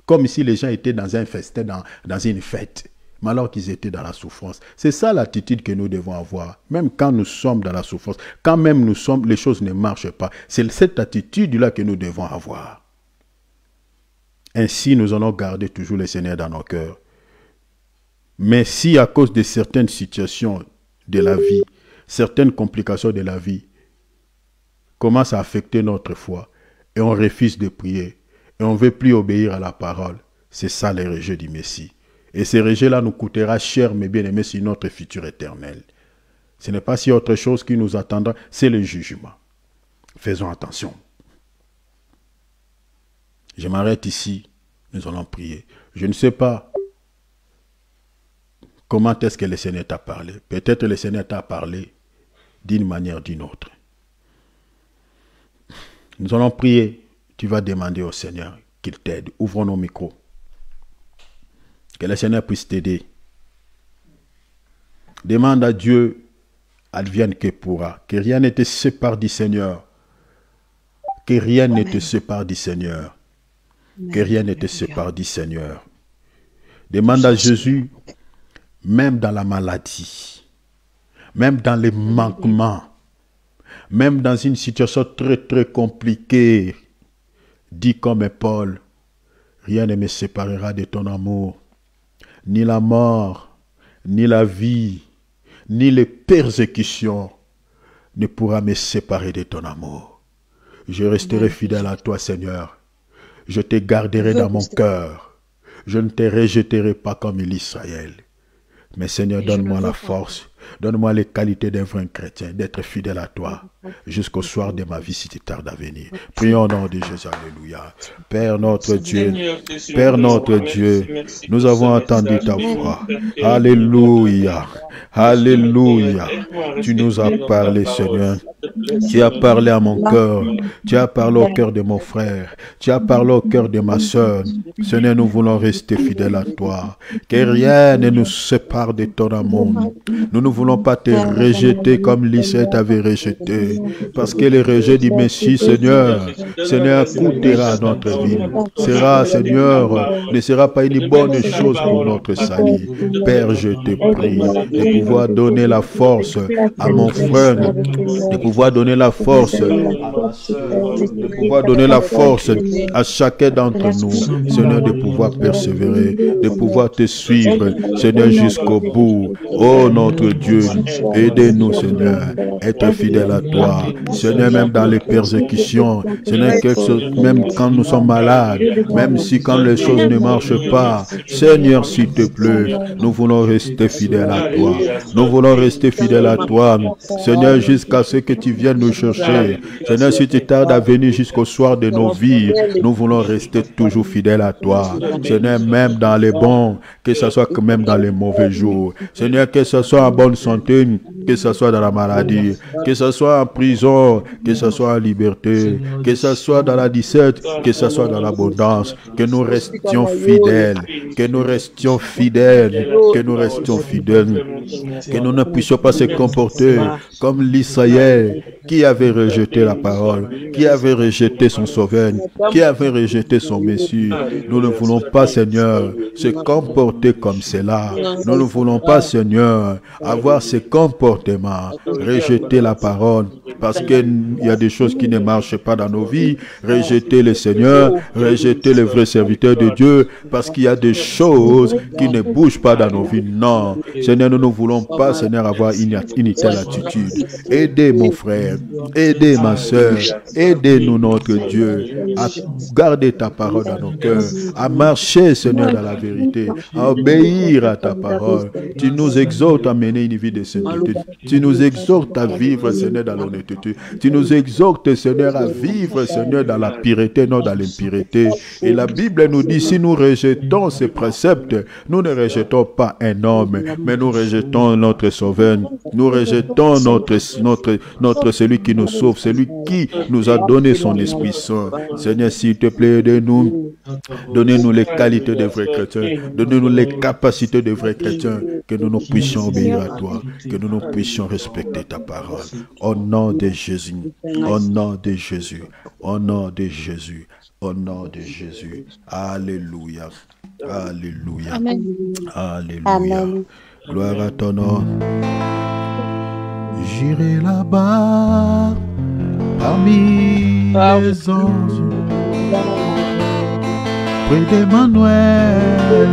Comme si les gens étaient dans un festin, dans une fête. Mais alors qu'ils étaient dans la souffrance. C'est ça l'attitude que nous devons avoir. Même quand nous sommes dans la souffrance. Quand même les choses ne marchent pas. C'est cette attitude-là que nous devons avoir. Ainsi, nous allons garder toujours le Seigneur dans nos cœurs. Mais si à cause de certaines situations de la vie, certaines complications de la vie commencent à affecter notre foi et on refuse de prier et on ne veut plus obéir à la parole, c'est ça le rejet du Messie. Et ce rejet-là nous coûtera cher, mes bien-aimés, sur notre futur éternel. Ce n'est pas si autre chose qui nous attendra, c'est le jugement. Faisons attention. Je m'arrête ici, nous allons prier. Je ne sais pas comment est-ce que le Seigneur t'a parlé? Peut-être le Seigneur t'a parlé d'une manière ou d'une autre. Nous allons prier. Tu vas demander au Seigneur qu'il t'aide. Ouvrons nos micros. Que le Seigneur puisse t'aider. Demande à Dieu, advienne que pourra. Que rien ne te sépare du Seigneur. Que rien ne te sépare du Seigneur. Que rien ne te sépare du Seigneur. Demande à Jésus, même dans la maladie, même dans les manquements, même dans une situation très très compliquée, dis comme Paul, rien ne me séparera de ton amour, ni la mort, ni la vie, ni les persécutions ne pourra me séparer de ton amour. Je resterai fidèle à toi, Seigneur. Je te garderai dans mon cœur. Je ne te rejetterai pas comme l'Israël. Mais Seigneur, donne-moi la force, donne-moi les qualités d'un vrai chrétien, d'être fidèle à toi jusqu'au soir de ma vie si tu tardes à venir. Prions au nom de Jésus, alléluia. Père notre Dieu, Père notre Dieu, nous avons entendu ta voix. Alléluia, alléluia. Tu nous as parlé, Seigneur. Tu as parlé à mon cœur, tu as parlé au cœur de mon frère, tu as parlé au cœur de ma soeur. Seigneur, nous voulons rester fidèles à toi, que rien ne nous sépare de ton amour. Nous ne voulons pas te rejeter comme l'Israël t'avait rejeté, parce que le rejet du Messie, Seigneur, coûtera à notre vie. Sera, Seigneur, ne sera pas une bonne chose pour notre salut. Père, je te prie de pouvoir donner la force à mon frère, de pouvoir donner la force à ma soeur, de pouvoir donner la force à chacun d'entre nous, Seigneur, de pouvoir persévérer, de pouvoir te suivre, Seigneur, jusqu'au bout. Oh notre Dieu, aidez-nous, Seigneur, être fidèles à toi, Seigneur, même dans les persécutions, Seigneur, même quand nous sommes malades, même si quand les choses ne marchent pas, Seigneur, s'il te plaît, nous voulons rester fidèles à toi. Nous voulons rester fidèles à toi, Seigneur, jusqu'à ce que tu viennes nous chercher. Seigneur, si tu tardes à venir jusqu'au soir de nos vies, nous voulons rester toujours fidèles à toi. Seigneur, même dans les bons, que ce soit même dans les mauvais jours. Seigneur, que ce soit en bonne santé, que ce soit dans la maladie, que ce soit en prison, que ce soit en liberté, que ce soit dans la disette, que ce soit dans l'abondance, que nous restions fidèles, que nous restions fidèles, que nous restions fidèles, que nous ne puissions pas se comporter comme l'Israël qui avait rejeté la parole, qui avait rejeté son sauveur, qui avait rejeté son Messie. Nous ne voulons pas, Seigneur, se comporter comme cela. Nous ne voulons pas, Seigneur, avoir ce comportement, rejeter la parole, parce qu'il y a des choses qui ne marchent pas dans nos vies, rejeter le Seigneur, rejeter les vrais serviteurs de Dieu, parce qu'il y a des choses qui ne bougent pas dans nos vies. Non, Seigneur, nous ne voulons pas, Seigneur, avoir une telle attitude. Aidez mon frère, aidez ma soeur, aidez-nous, notre Dieu, à garder ta parole dans nos cœurs, à marcher, Seigneur, dans la vérité, à obéir à ta parole. Tu nous exhortes à mener une vie de sainteté. Tu nous exhortes à vivre, Seigneur, dans l'honnêteté. Tu nous exhortes, Seigneur, à vivre, Seigneur, dans la pureté, non dans l'impureté. Et la Bible nous dit, si nous rejetons ces préceptes, nous ne rejetons pas un homme, mais nous rejetons notre Sauveur. Nous rejetons celui qui nous sauve, celui qui nous a donné son Esprit Saint. Seigneur, s'il te plaît, aidez-nous. Donnez-nous les qualités de vrais chrétiens. Donnez-nous les capacités de vrais chrétiens. Que nous puissions obéir à toi. Que nous puissions respecter ta parole. Au nom de Jésus. Au nom de Jésus. Au nom de Jésus. Au nom de Jésus. Alléluia. Alléluia. Amen. Alléluia. Gloire à ton nom. J'irai là-bas parmi les anges, près d'Emmanuel,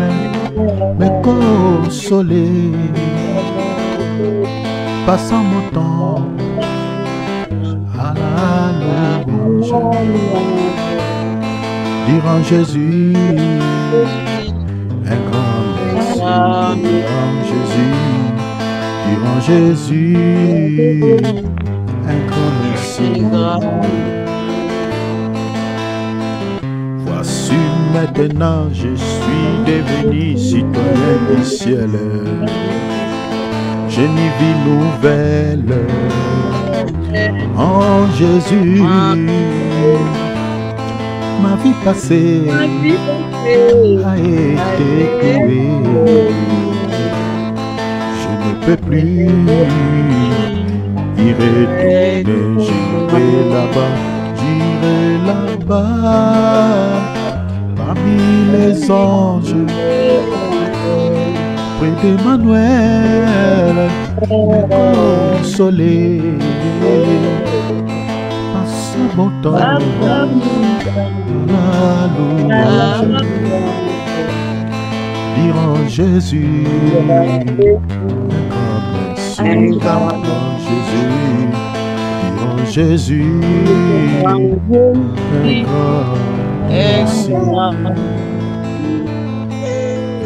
me consoler, passant mon temps à la louange, dire en Jésus un grand merci, dire en Jésus. En Jésus, un grand merci. Voici maintenant, je suis devenu citoyen du ciel. J'ai une vie nouvelle en Jésus. Ma vie passée a été courée. Je ne peux plus y retourner. J'irai là-bas, parmi les anges, près d'Emmanuel, me consoler, passe mon temps à la louange, dire en Jésus. Jésus, Jésus, un grand merci.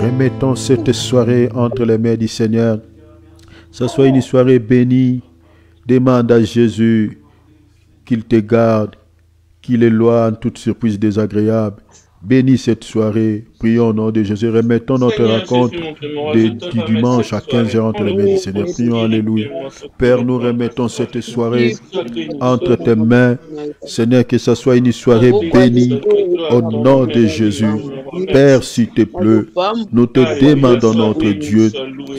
remettons cette soirée entre les mains du Seigneur. Que ce soit une soirée bénie. Demande à Jésus qu'il te garde, qu'il éloigne toute surprise désagréable. Bénis cette soirée. Prions au nom de Jésus. Remettons notre rencontre du dimanche à 15h entre les mains du Seigneur. Prions, alléluia. Père, nous remettons cette soirée entre tes mains. Seigneur, que ce soit une soirée bénie au nom de Jésus. Père, s'il te plaît, nous te demandons, notre Dieu,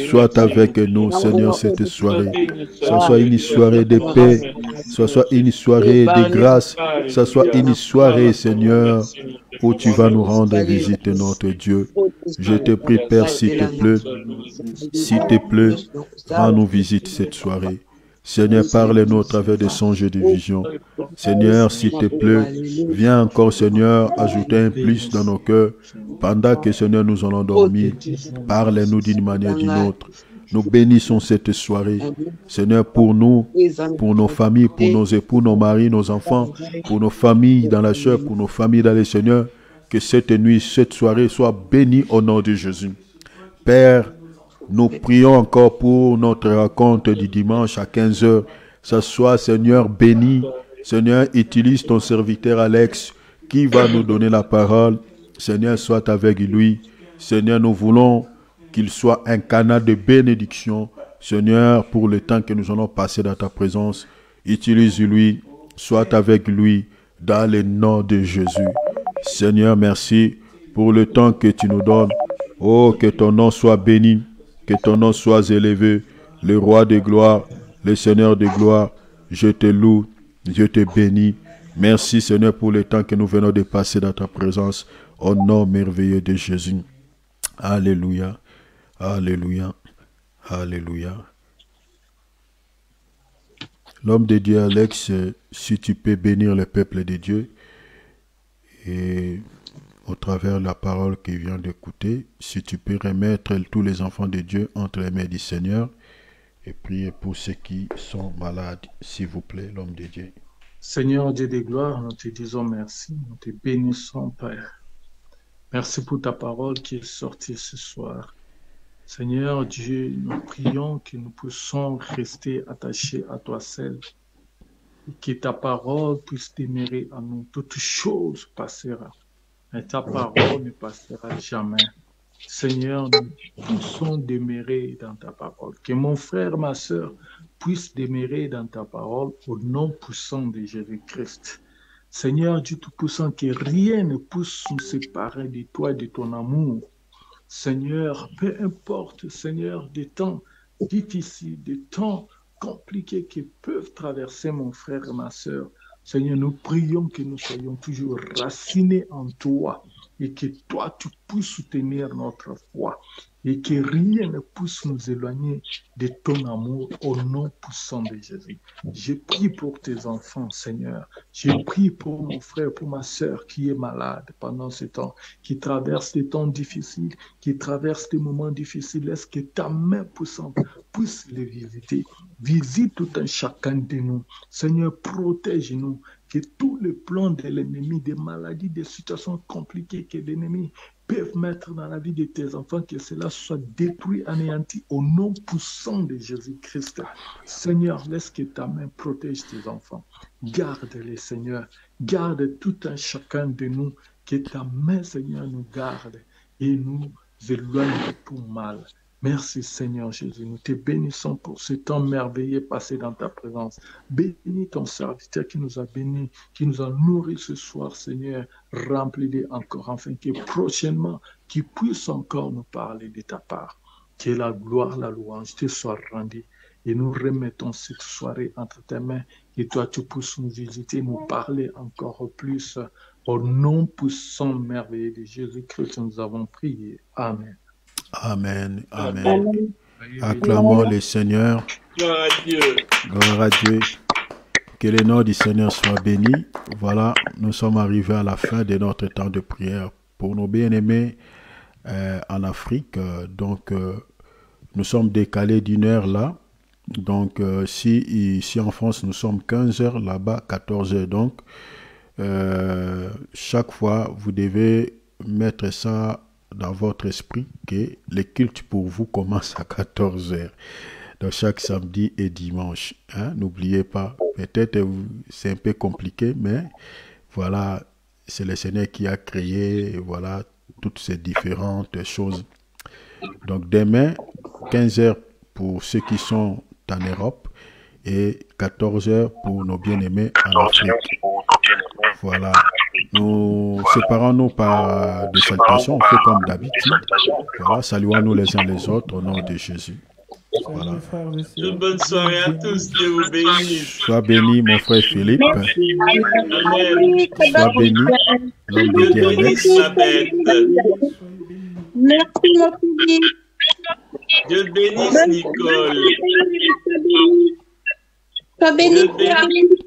sois avec nous, Seigneur, cette soirée. Que ce soit une soirée de paix, que ce soit une soirée de grâce, que ce soit une soirée, Seigneur, où tu vas nous rendre visite, notre Dieu. Je te prie, Père, s'il te plaît, rends-nous visite cette soirée. Seigneur, parle-nous au travers des songes et des visions. Seigneur, s'il te plaît, viens encore, Seigneur, ajouter un plus dans nos cœurs. Pendant que, Seigneur, nous allons dormir, parle-nous d'une manière ou d'une autre. Nous bénissons cette soirée. Seigneur, pour nous, pour nos familles, pour nos époux, nos maris, nos enfants, pour nos familles dans la chair, pour nos familles dans le Seigneur, que cette nuit, cette soirée soit bénie au nom de Jésus. Père, nous prions encore pour notre rencontre du dimanche à 15h. Ça soit, Seigneur, béni. Seigneur, utilise ton serviteur Alex qui va nous donner la parole. Seigneur, sois avec lui. Seigneur, nous voulons qu'il soit un canal de bénédiction. Seigneur, pour le temps que nous allons passer dans ta présence, utilise-lui, sois avec lui, dans le nom de Jésus. Seigneur, merci pour le temps que tu nous donnes. Oh, que ton nom soit béni, que ton nom soit élevé, le roi de gloire, le Seigneur de gloire. Je te loue, je te bénis. Merci, Seigneur, pour le temps que nous venons de passer dans ta présence. Au nom merveilleux de Jésus. Alléluia. Alléluia. Alléluia. L'homme de Dieu, Alex, si tu peux bénir le peuple de Dieu et au travers de la parole qu'il vient d'écouter, si tu peux remettre tous les enfants de Dieu entre les mains du Seigneur et prier pour ceux qui sont malades, s'il vous plaît, l'homme de Dieu. Seigneur Dieu des gloires, nous te disons merci, nous te bénissons, Père. Merci pour ta parole qui est sortie ce soir. Seigneur Dieu, nous prions que nous puissions rester attachés à toi seul, et que ta parole puisse demeurer en nous. Toute chose passera, mais ta parole ne passera jamais. Seigneur, nous puissions demeurer dans ta parole. Que mon frère, ma soeur puissent demeurer dans ta parole au nom puissant de Jésus-Christ. Seigneur Dieu Tout-Puissant, que rien ne puisse nous séparer de toi et de ton amour. Seigneur, peu importe, Seigneur, des temps difficiles, des temps compliqués qui peuvent traverser mon frère et ma soeur. Seigneur, nous prions que nous soyons toujours racinés en toi et que toi, tu puisses soutenir notre foi et que rien ne puisse nous éloigner de ton amour au nom puissant de Jésus. Je prie pour tes enfants, Seigneur. Je prie pour mon frère, pour ma soeur qui est malade pendant ce temps, qui traverse des temps difficiles, qui traverse des moments difficiles. Est-ce que ta main puissante puisse les visiter? Visite tout un chacun de nous. Seigneur, protège-nous. Que tous les plans de l'ennemi, des maladies, des situations compliquées que l'ennemi peuvent mettre dans la vie de tes enfants, que cela soit détruit, anéanti au nom puissant de Jésus-Christ. Seigneur, laisse que ta main protège tes enfants. Garde-les, Seigneur. Garde tout un chacun de nous. Que ta main, Seigneur, nous garde et nous éloigne de tout mal. Merci Seigneur Jésus, nous te bénissons pour ce temps merveilleux passé dans ta présence. Bénis ton serviteur qui nous a bénis, qui nous a nourris ce soir Seigneur, remplis-les encore afin que prochainement, qu'il puisse encore nous parler de ta part. Que la gloire, la louange te soit rendue et nous remettons cette soirée entre tes mains et toi tu puisses nous visiter, nous parler encore plus. Au nom puissant merveilleux de Jésus-Christ, nous avons prié. Amen. Amen, amen. Acclamons le Seigneur. Gloire à Dieu. Gloire à Dieu. Que le nom du Seigneur soit béni. Voilà, nous sommes arrivés à la fin de notre temps de prière pour nos bien-aimés en Afrique. Donc, nous sommes décalés d'une heure là. Donc, si ici en France, nous sommes 15 heures, là-bas 14 heures. Donc, chaque fois, vous devez mettre ça dans votre esprit que les cultes pour vous commencent à 14 heures. Donc chaque samedi et dimanche. Hein? N'oubliez pas. Peut-être c'est un peu compliqué, mais voilà, c'est le Seigneur qui a créé voilà, toutes ces différentes choses. Donc demain, 15 heures pour ceux qui sont en Europe et 14 heures pour nos bien-aimés en Afrique. Voilà. Nous séparons-nous par des salutations. On fait comme d'habitude. Voilà. Saluons-nous les uns les autres au nom de Jésus. Voilà. Bonne soirée à tous. Dieu vous bénisse. Sois béni, mon frère Philippe. Amen. Sois béni, l'homme de Dieu Alex. Merci, mon Philippe. Dieu bénisse Nicole. Sois béni,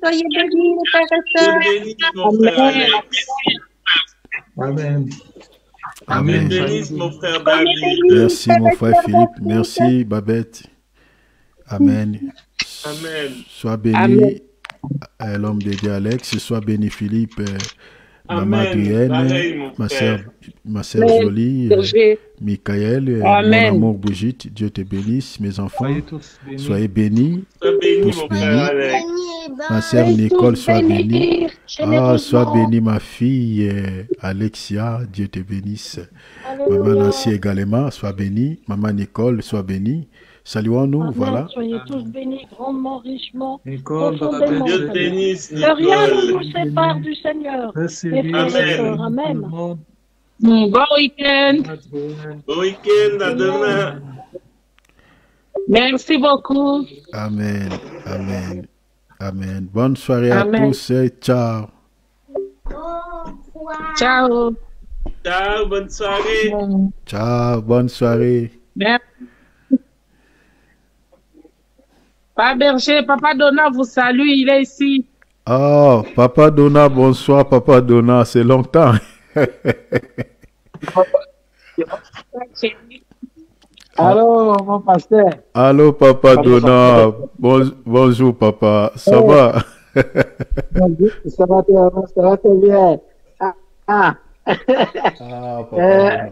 soyez bénis, frères et Dieu sœurs. bénisse mon frère Alex. Amen. Amen. Dieu bénisse mon frère David. Merci, mon frère Philippe. Merci, Babette. Amen. Amen. Sois béni, l'homme de Dieu Alex. Sois béni, Philippe. Maman Amen. Adrienne, Pareil, mon frère. ma sœur Jolie, Michael, mon amour Brigitte, Dieu te bénisse, mes enfants, Soyez tous bénis. soyez bénis, Sois béni tous mon bénis. frère Alex. Ma sœur Nicole, sois bénie. Ah, sois bénie, ma fille Alexia, Dieu te bénisse. Maman Nancy également, sois bénie. Maman Nicole, sois bénie. Saluons-nous, Amen. voilà. Soyez tous bénis grandement, richement, Nicole, profondément. Dieu Seigneur. bénisse Que rien ne Nicole. nous sépare du Seigneur. recevez Et frères et sœurs, Amen. Bon week-end. Bon week-end, à demain. Merci beaucoup. Amen, amen, amen. Bonne soirée Amen. à tous et ciao. Ciao. Ciao, bonne soirée. Ciao, bonne soirée. Merci. Papa Berger, Papa Donna vous salue, il est ici. Oh, Papa Donna, bonsoir, Papa Donna, c'est longtemps. Allô, mon pasteur. Allô, Papa Donna. Bonjour, Papa. Ça va? Ça va très bien. Ah, Ah, Papa Donna.